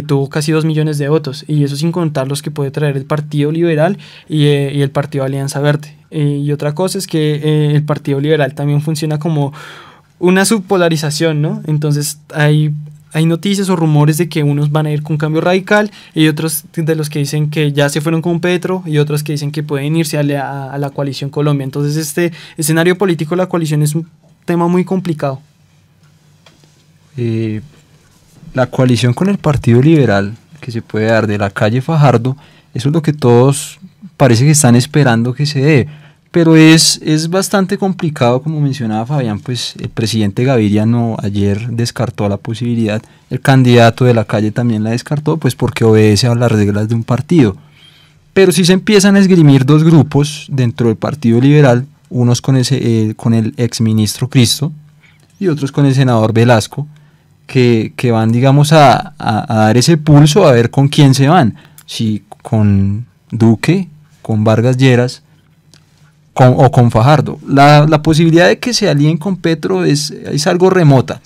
[SPEAKER 5] tuvo casi 2 millones de votos, y eso sin contar los que puede traer el Partido Liberal y el Partido Alianza Verde. Y otra cosa es que el Partido Liberal también funciona como una subpolarización, ¿no? Entonces hay noticias o rumores de que unos van a ir con cambio radical, y otros de los que dicen que ya se fueron con Petro, y otros que dicen que pueden irse a la coalición Colombia. Entonces este escenario político de la coalición es un tema muy complicado.
[SPEAKER 4] La coalición con el Partido Liberal que se puede dar de la calle Fajardo, eso es lo que todos parece que están esperando que se dé, pero es bastante complicado, como mencionaba Fabián. Pues el presidente Gaviria ayer descartó la posibilidad, el candidato de la calle también la descartó, pues porque obedece a las reglas de un partido. Pero si se empiezan a esgrimir dos grupos dentro del Partido Liberal, unos con el exministro Cristo y otros con el senador Velasco, que van, digamos, a dar ese pulso a ver con quién se van, si con Duque, con Vargas Lleras o con Fajardo. La posibilidad de que se alíen con Petro es algo remota,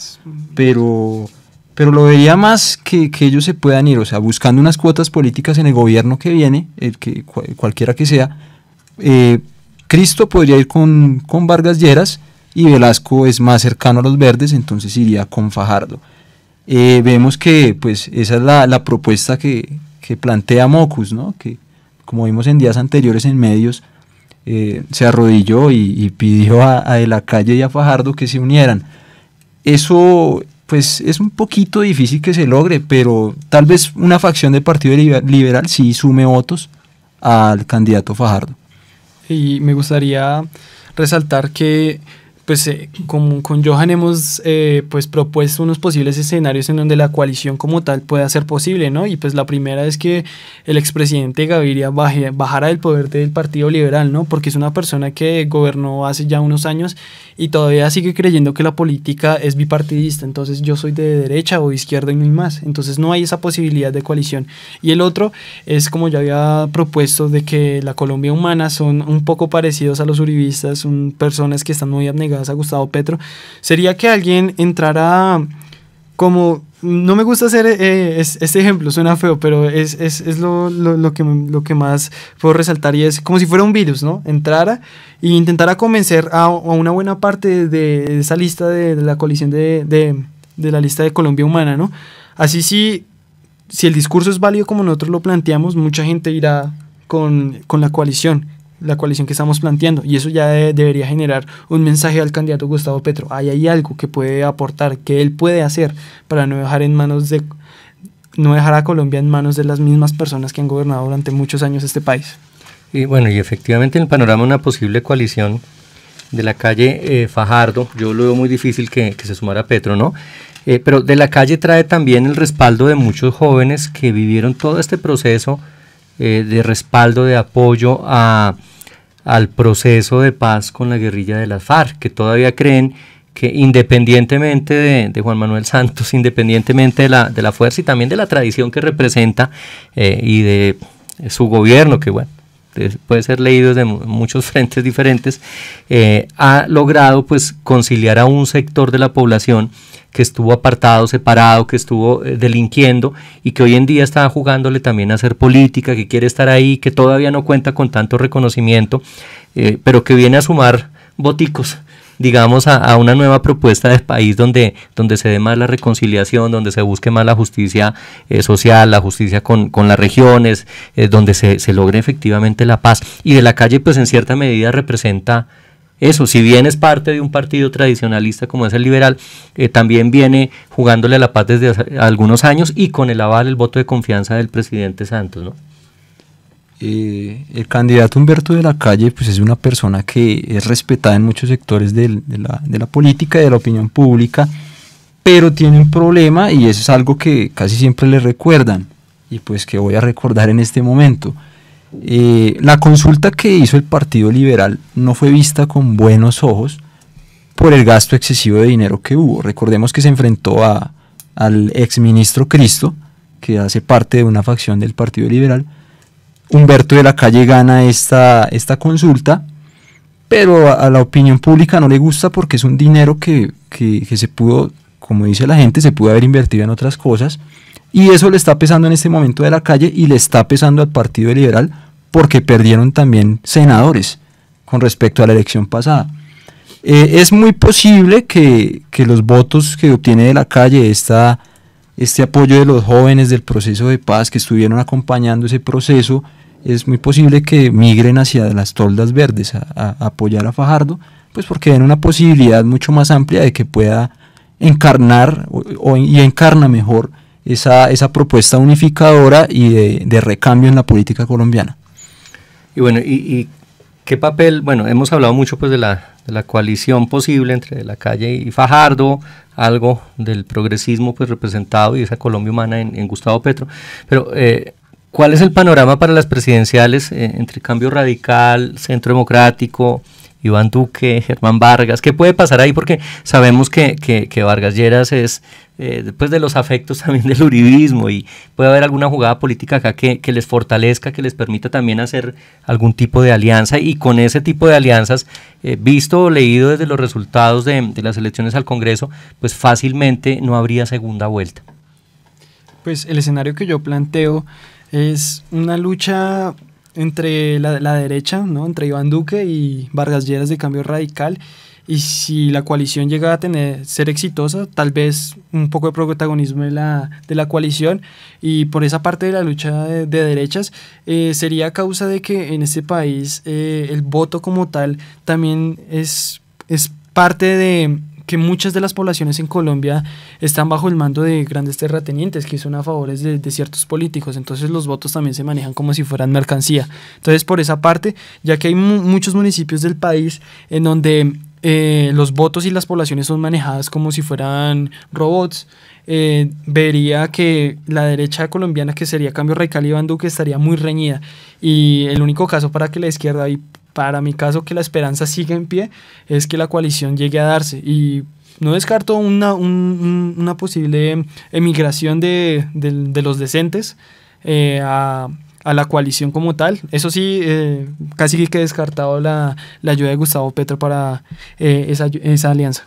[SPEAKER 4] pero lo vería más que ellos se puedan ir, o sea, buscando unas cuotas políticas en el gobierno que viene, cualquiera que sea. Cristo podría ir con Vargas Lleras y Velasco es más cercano a los verdes, entonces iría con Fajardo. Vemos que pues esa es la propuesta que plantea Mocus, ¿no? Que como vimos en días anteriores en medios, se arrodilló y pidió a De la Calle y a Fajardo que se unieran. Eso pues es un poquito difícil que se logre, pero tal vez una facción del Partido Liberal sí sume votos al candidato Fajardo.
[SPEAKER 5] Y me gustaría resaltar que pues con Johan hemos pues propuesto unos posibles escenarios en donde la coalición como tal pueda ser posible, ¿no? Y pues la primera es que el expresidente Gaviria bajara del poder del Partido Liberal, ¿no? Porque es una persona que gobernó hace ya unos años y todavía sigue creyendo que la política es bipartidista, entonces yo soy de derecha o de izquierda y no hay más, entonces no hay esa posibilidad de coalición. Y el otro es, como ya había propuesto, de que la Colombia humana son un poco parecidos a los uribistas, son personas que están muy abnegadas a Gustavo Petro. Sería que alguien entrara como, no me gusta hacer este ejemplo, suena feo, pero es lo que más puedo resaltar, y es como si fuera un virus, ¿no? Entrara e intentara convencer a una buena parte de esa lista de la coalición de la lista de Colombia Humana, ¿no? Así si el discurso es válido como nosotros lo planteamos, mucha gente irá con la coalición que estamos planteando, y eso ya debería generar un mensaje al candidato Gustavo Petro. Hay algo que puede aportar, que él puede hacer para no dejar a Colombia en manos de las mismas personas que han gobernado durante muchos años este país.
[SPEAKER 3] Y bueno, y efectivamente en el panorama de una posible coalición De la Calle, Fajardo, yo lo veo muy difícil que se sumara Petro, ¿no? Pero De la Calle trae también el respaldo de muchos jóvenes que vivieron todo este proceso de respaldo, de apoyo al proceso de paz con la guerrilla de las FARC, que todavía creen que independientemente de Juan Manuel Santos, independientemente de la fuerza y también de la tradición que representa y de su gobierno, que bueno, puede ser leído desde muchos frentes diferentes, ha logrado pues conciliar a un sector de la población que estuvo apartado, separado, que estuvo delinquiendo y que hoy en día está jugándole también a hacer política, que quiere estar ahí, que todavía no cuenta con tanto reconocimiento, pero que viene a sumar voticos, digamos, a una nueva propuesta de país donde se dé más la reconciliación, donde se busque más la justicia social, la justicia con las regiones, donde se logre efectivamente la paz. Y De la Calle pues en cierta medida representa eso, si bien es parte de un partido tradicionalista como es el liberal, también viene jugándole a la paz desde hace algunos años y con el aval, el voto de confianza del presidente Santos, ¿no?
[SPEAKER 4] El candidato Humberto De la Calle pues es una persona que es respetada en muchos sectores de la política y de la opinión pública, pero tiene un problema y eso es algo que casi siempre le recuerdan y pues que voy a recordar en este momento. La consulta que hizo el Partido Liberal no fue vista con buenos ojos por el gasto excesivo de dinero que hubo. Recordemos que se enfrentó al exministro Cristo, que hace parte de una facción del Partido Liberal. Humberto De la Calle gana esta consulta, pero a la opinión pública no le gusta porque es un dinero que se pudo, como dice la gente, se pudo haber invertido en otras cosas, y eso le está pesando en este momento De la Calle y le está pesando al Partido Liberal porque perdieron también senadores con respecto a la elección pasada. Es muy posible que los votos que obtiene De la Calle, este apoyo de los jóvenes del proceso de paz que estuvieron acompañando ese proceso, es muy posible que migren hacia las toldas verdes a apoyar a Fajardo, pues porque ven una posibilidad mucho más amplia de que pueda encarnar y encarna mejor esa propuesta unificadora y de recambio en la política colombiana.
[SPEAKER 3] Y bueno, ¿y qué papel? Bueno, hemos hablado mucho pues de la coalición posible entre De la Calle y Fajardo, algo del progresismo pues representado y esa Colombia humana en Gustavo Petro, pero ¿cuál es el panorama para las presidenciales entre Cambio Radical, Centro Democrático Iván Duque, Germán Vargas. ¿Qué puede pasar ahí? Porque sabemos que Vargas Lleras es después de los afectos también del uribismo, y puede haber alguna jugada política acá que les fortalezca, que les permita también hacer algún tipo de alianza, y con ese tipo de alianzas, visto o leído desde los resultados de las elecciones al Congreso, pues fácilmente no habría segunda vuelta.
[SPEAKER 5] Pues el escenario que yo planteo es una lucha entre la derecha, ¿no? Entre Iván Duque y Vargas Lleras de Cambio Radical, y si la coalición llega a ser exitosa, tal vez un poco de protagonismo de la coalición, y por esa parte de la lucha de derechas sería causa de que en este país el voto como tal también es parte de que muchas de las poblaciones en Colombia están bajo el mando de grandes terratenientes que son a favores de ciertos políticos. Entonces los votos también se manejan como si fueran mercancía. Entonces, por esa parte, ya que hay muchos municipios del país en donde los votos y las poblaciones son manejadas como si fueran robots, vería que la derecha colombiana, que sería Cambio Radical y Iván Duque, estaría muy reñida, y el único caso para que la izquierda, y para mi caso que la esperanza siga en pie, es que la coalición llegue a darse, y no descarto una posible emigración de los decentes a la coalición como tal. Eso sí, casi que he descartado la ayuda de Gustavo Petro para esa alianza.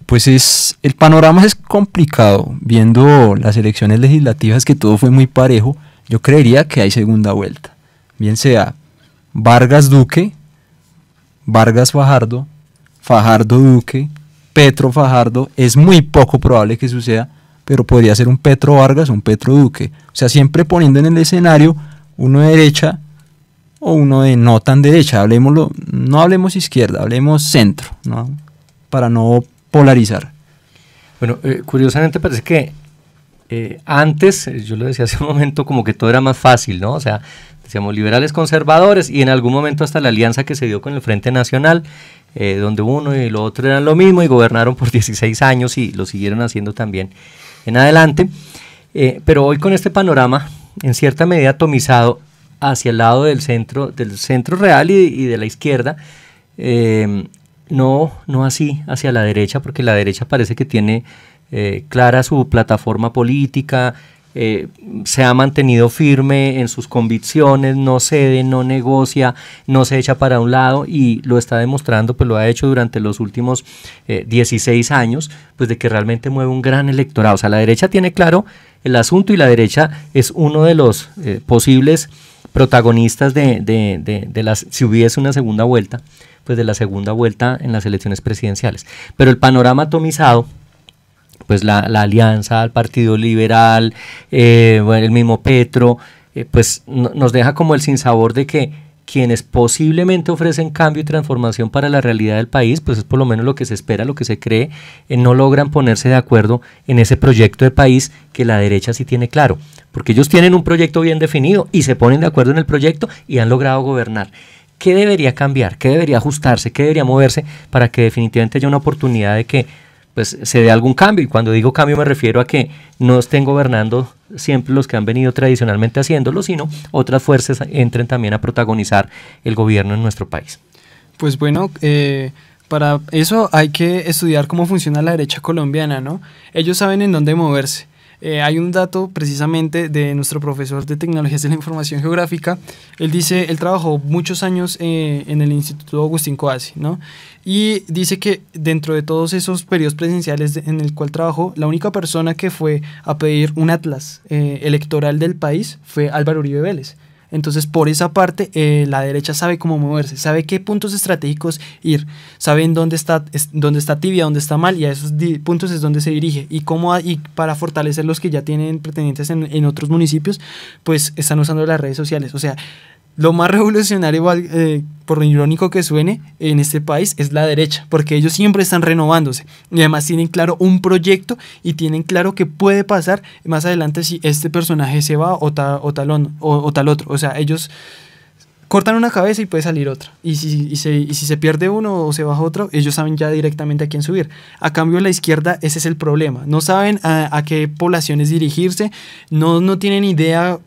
[SPEAKER 4] Pues el panorama es complicado, viendo las elecciones legislativas, que todo fue muy parejo. Yo creería que hay segunda vuelta, bien sea Vargas Duque, Vargas Fajardo, Fajardo Duque, Petro Fajardo. Es muy poco probable que suceda, pero podría ser un Petro Vargas o un Petro Duque. O sea, siempre poniendo en el escenario uno de derecha o uno de no tan derecha. No hablemos izquierda, hablemos centro, ¿no? Para no polarizar.
[SPEAKER 3] Bueno, curiosamente parece que antes, yo lo decía hace un momento, como que todo era más fácil, ¿no? O sea, decíamos liberales conservadores, y en algún momento hasta la alianza que se dio con el Frente Nacional, donde uno y lo otro eran lo mismo, y gobernaron por 16 años y lo siguieron haciendo también en adelante. Pero hoy, con este panorama en cierta medida atomizado hacia el lado del centro real y de la izquierda, no así hacia la derecha, porque la derecha parece que tiene clara su plataforma política, se ha mantenido firme en sus convicciones, no cede, no negocia, no se echa para un lado, y lo está demostrando, pues lo ha hecho durante los últimos 16 años, pues de que realmente mueve un gran electorado. O sea, la derecha tiene claro el asunto, y la derecha es uno de los posibles protagonistas si hubiese una segunda vuelta, pues de la segunda vuelta en las elecciones presidenciales. Pero el panorama atomizado, pues la alianza al Partido Liberal, el mismo Petro, pues nos deja como el sinsabor de que quienes posiblemente ofrecen cambio y transformación para la realidad del país, pues es por lo menos lo que se espera, lo que se cree, no logran ponerse de acuerdo en ese proyecto de país que la derecha sí tiene claro, porque ellos tienen un proyecto bien definido y se ponen de acuerdo en el proyecto y han logrado gobernar. ¿Qué debería cambiar? ¿Qué debería ajustarse? ¿Qué debería moverse para que definitivamente haya una oportunidad de que pues se dé algún cambio? Y cuando digo cambio me refiero a que no estén gobernando siempre los que han venido tradicionalmente haciéndolo, sino otras fuerzas entren también a protagonizar el gobierno en nuestro país.
[SPEAKER 5] Pues bueno, para eso hay que estudiar cómo funciona la derecha colombiana, ¿no? Ellos saben en dónde moverse. Hay un dato precisamente de nuestro profesor de Tecnologías de la Información Geográfica. Él trabajó muchos años en el Instituto Agustín Coasi, ¿no? Y dice que dentro de todos esos periodos presidenciales en el cual trabajó, la única persona que fue a pedir un atlas electoral del país fue Álvaro Uribe Vélez. Entonces, por esa parte, la derecha sabe cómo moverse, sabe qué puntos estratégicos ir, sabe en dónde está tibia, dónde está mal, y a esos puntos es donde se dirige. Y para fortalecer los que ya tienen pretendientes en otros municipios, pues están usando las redes sociales. O sea, lo más revolucionario, por irónico que suene, en este país es la derecha, porque ellos siempre están renovándose y además tienen claro un proyecto y tienen claro qué puede pasar más adelante si este personaje se va o tal otro. O sea, ellos cortan una cabeza y puede salir otra, y si se pierde uno o se baja otro, ellos saben ya directamente a quién subir. A cambio, la izquierda, ese es el problema, no saben a qué poblaciones dirigirse, no tienen idea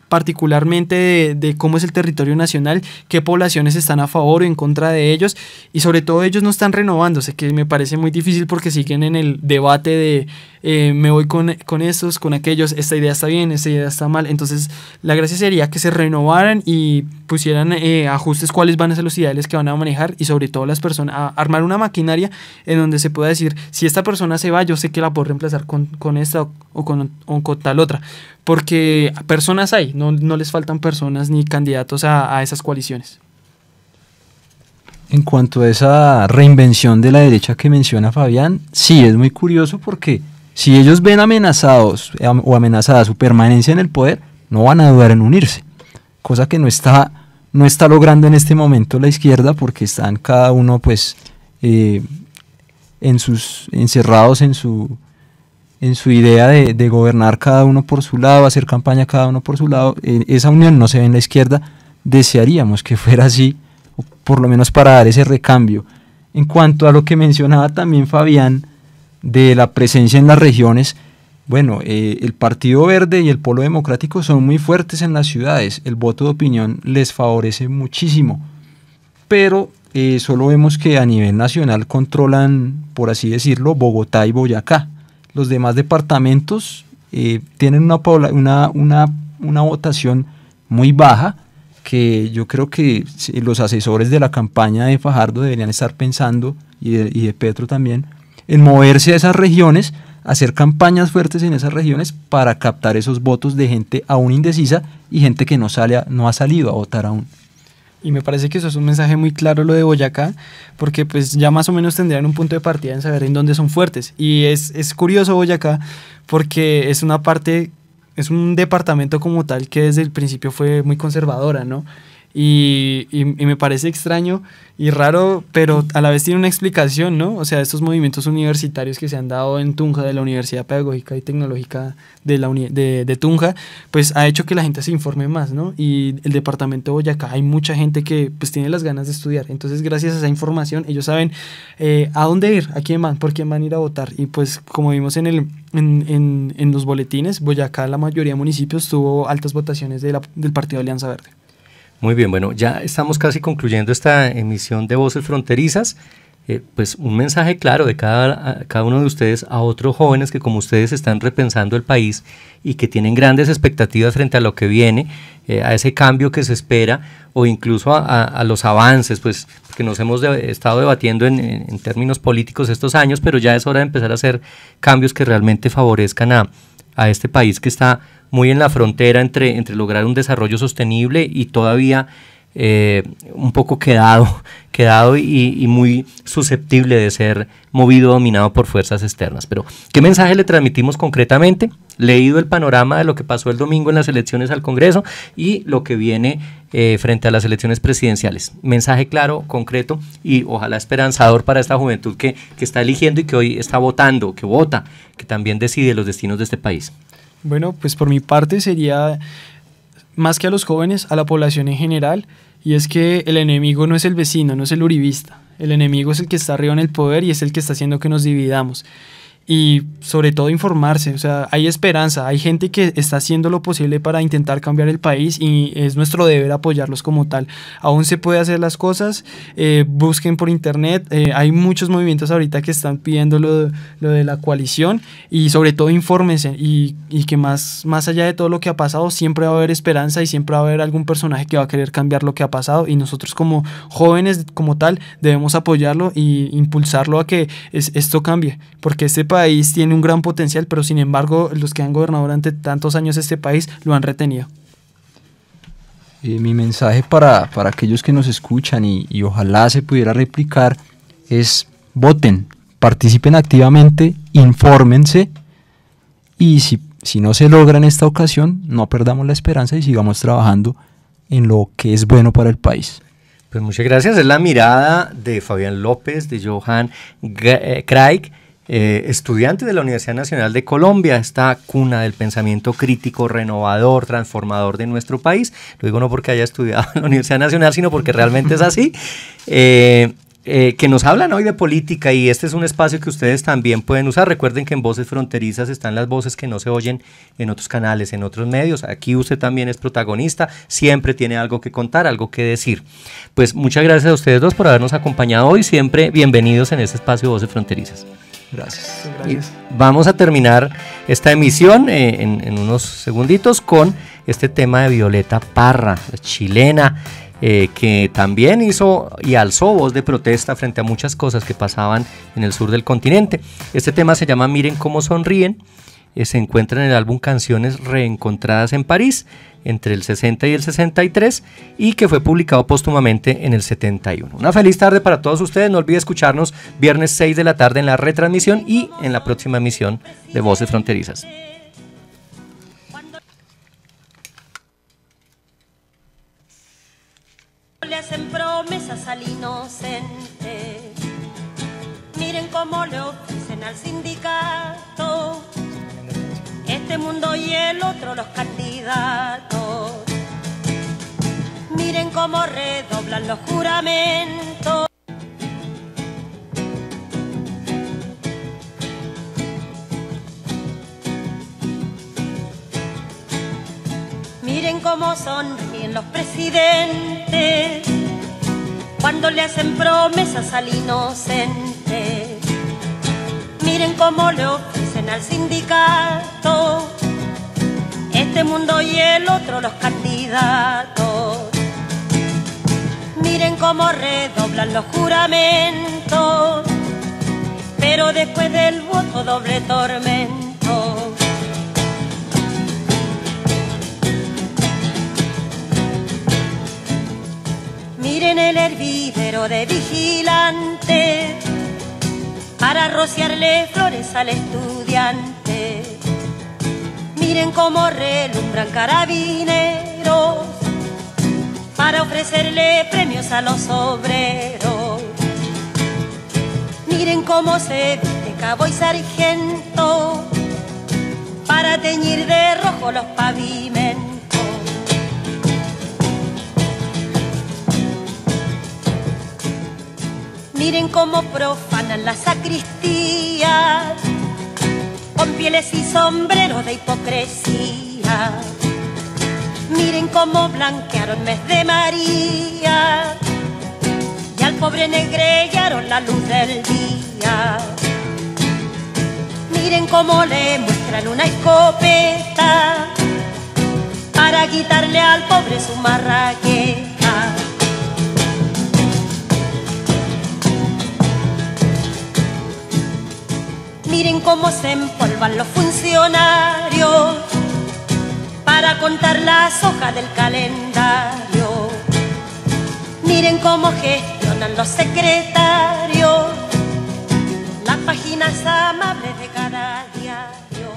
[SPEAKER 5] particularmente de cómo es el territorio nacional, qué poblaciones están a favor o en contra de ellos, y sobre todo ellos no están renovándose, que me parece muy difícil porque siguen en el debate de me voy con estos, con aquellos, esta idea está bien, esta idea está mal. Entonces la gracia sería que se renovaran y pusieran ajustes cuáles van a ser los ideales que van a manejar, y sobre todo las personas, a armar una maquinaria en donde se pueda decir, si esta persona se va, yo sé que la puedo reemplazar con esta o con tal otra, porque personas hay, no les faltan personas ni candidatos a esas coaliciones.
[SPEAKER 4] En cuanto a esa reinvención de la derecha que menciona Fabián, sí, es muy curioso porque si ellos ven amenazados o amenazada su permanencia en el poder, no van a dudar en unirse, cosa que no está logrando en este momento la izquierda, porque están cada uno pues encerrados en su idea de gobernar cada uno por su lado, hacer campaña cada uno por su lado. Esa unión no se ve en la izquierda. Desearíamos que fuera así, o por lo menos para dar ese recambio. En cuanto a lo que mencionaba también Fabián, de la presencia en las regiones, bueno, el Partido Verde y el Polo Democrático son muy fuertes en las ciudades, el voto de opinión les favorece muchísimo, pero solo vemos que a nivel nacional controlan, por así decirlo, Bogotá y Boyacá. Los demás departamentos tienen una votación muy baja, que yo creo que los asesores de la campaña de Fajardo deberían estar pensando, y de Petro también, en moverse a esas regiones, hacer campañas fuertes en esas regiones para captar esos votos de gente aún indecisa y gente que no ha salido a votar aún.
[SPEAKER 5] Y me parece que eso es un mensaje muy claro, lo de Boyacá, porque pues ya más o menos tendrían un punto de partida en saber en dónde son fuertes. Y es curioso Boyacá, porque es un departamento como tal que desde el principio fue muy conservadora, ¿no? Y me parece extraño y raro, pero a la vez tiene una explicación, ¿no? O sea, estos movimientos universitarios que se han dado en Tunja, de la Universidad Pedagógica y Tecnológica de Tunja, pues ha hecho que la gente se informe más, ¿no? Y el departamento de Boyacá, hay mucha gente que pues tiene las ganas de estudiar, entonces gracias a esa información ellos saben a dónde ir, a quién van, por quién van a ir a votar. Y pues como vimos en los boletines, Boyacá, la mayoría de municipios tuvo altas votaciones del Partido Alianza Verde.
[SPEAKER 3] Muy bien, bueno, ya estamos casi concluyendo esta emisión de Voces Fronterizas. Pues un mensaje claro de cada uno de ustedes a otros jóvenes que como ustedes están repensando el país y que tienen grandes expectativas frente a lo que viene, a ese cambio que se espera, o incluso a los avances, pues que nos hemos estado debatiendo en términos políticos estos años, pero ya es hora de empezar a hacer cambios que realmente favorezcan a este país que está muy en la frontera entre lograr un desarrollo sostenible y todavía un poco quedado y muy susceptible de ser movido, dominado por fuerzas externas. Pero, ¿qué mensaje le transmitimos concretamente? Leído el panorama de lo que pasó el domingo en las elecciones al Congreso y lo que viene frente a las elecciones presidenciales. Mensaje claro, concreto y ojalá esperanzador para esta juventud que está eligiendo y que hoy está votando, que vota, que también decide los destinos de este país.
[SPEAKER 5] Bueno, pues por mi parte sería, más que a los jóvenes, a la población en general, y es que el enemigo no es el vecino, no es el uribista, el enemigo es el que está arriba en el poder y es el que está haciendo que nos dividamos. Y sobre todo informarse, o sea, hay esperanza, hay gente que está haciendo lo posible para intentar cambiar el país y es nuestro deber apoyarlos como tal. Aún se puede hacer las cosas, busquen por internet, hay muchos movimientos ahorita que están pidiendo lo de la coalición y sobre todo infórmense y que más allá de todo lo que ha pasado siempre va a haber esperanza y siempre va a haber algún personaje que va a querer cambiar lo que ha pasado y nosotros como jóvenes como tal debemos apoyarlo y impulsarlo a que esto cambie, porque este país tiene un gran potencial, pero sin embargo los que han gobernado durante tantos años este país lo han retenido.
[SPEAKER 4] Mi mensaje para aquellos que nos escuchan y ojalá se pudiera replicar es: voten, participen activamente, infórmense y si no se logra en esta ocasión, no perdamos la esperanza y sigamos trabajando en lo que es bueno para el país.
[SPEAKER 3] Pues muchas gracias. Es la mirada de Fabián López, de Johan Craig, estudiante de la Universidad Nacional de Colombia, esta cuna del pensamiento crítico, renovador, transformador de nuestro país. Lo digo no porque haya estudiado en la Universidad Nacional, sino porque realmente es así. que nos hablan hoy de política, y este es un espacio que ustedes también pueden usar. Recuerden que en Voces Fronterizas están las voces que no se oyen en otros canales, en otros medios. Aquí usted también es protagonista, siempre tiene algo que contar, algo que decir. Pues muchas gracias a ustedes dos por habernos acompañado hoy, siempre bienvenidos en este espacio Voces Fronterizas.
[SPEAKER 4] Gracias.
[SPEAKER 3] Vamos a terminar esta emisión en unos segunditos con este tema de Violeta Parra, la chilena, que también hizo y alzó voz de protesta frente a muchas cosas que pasaban en el sur del continente. Este tema se llama Miren cómo sonríen, se encuentra en el álbum Canciones Reencontradas en París entre el 60 y el 63 y que fue publicado póstumamente en el 71. Una feliz tarde para todos ustedes, no olviden escucharnos viernes 6 de la tarde en la retransmisión y en la próxima emisión de Voces Fronterizas.
[SPEAKER 10] Le hacen promesas al inocente, miren cómo le ofrecen al sindicato este mundo y el otro los candidatos, miren cómo redoblan los juramentos. Miren cómo sonríen los presidentes cuando le hacen promesas al inocente. Miren cómo le ofrecen al sindicato este mundo y el otro los candidatos. Miren cómo redoblan los juramentos, pero después del voto doble tormento. Miren el hervidero de vigilantes para rociarle flores al estudiante. Miren cómo relumbran carabineros para ofrecerle premios a los obreros. Miren cómo se viste cabo y sargento para teñir de rojo los pavimentos. Miren cómo profanan la sacristía con pieles y sombreros de hipocresía. Miren cómo blanquearon mes de María y al pobre negrellaron la luz del día. Miren cómo le muestran una escopeta para quitarle al pobre su marraqueta. Miren cómo se empolvan los funcionarios para contar las hojas del calendario. Miren cómo gestionan los secretarios las páginas amables de cada diario.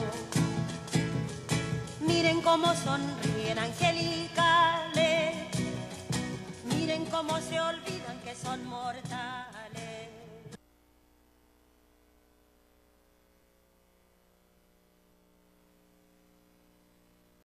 [SPEAKER 10] Miren cómo sonríen angelicales, miren cómo se olvidan que son mortales.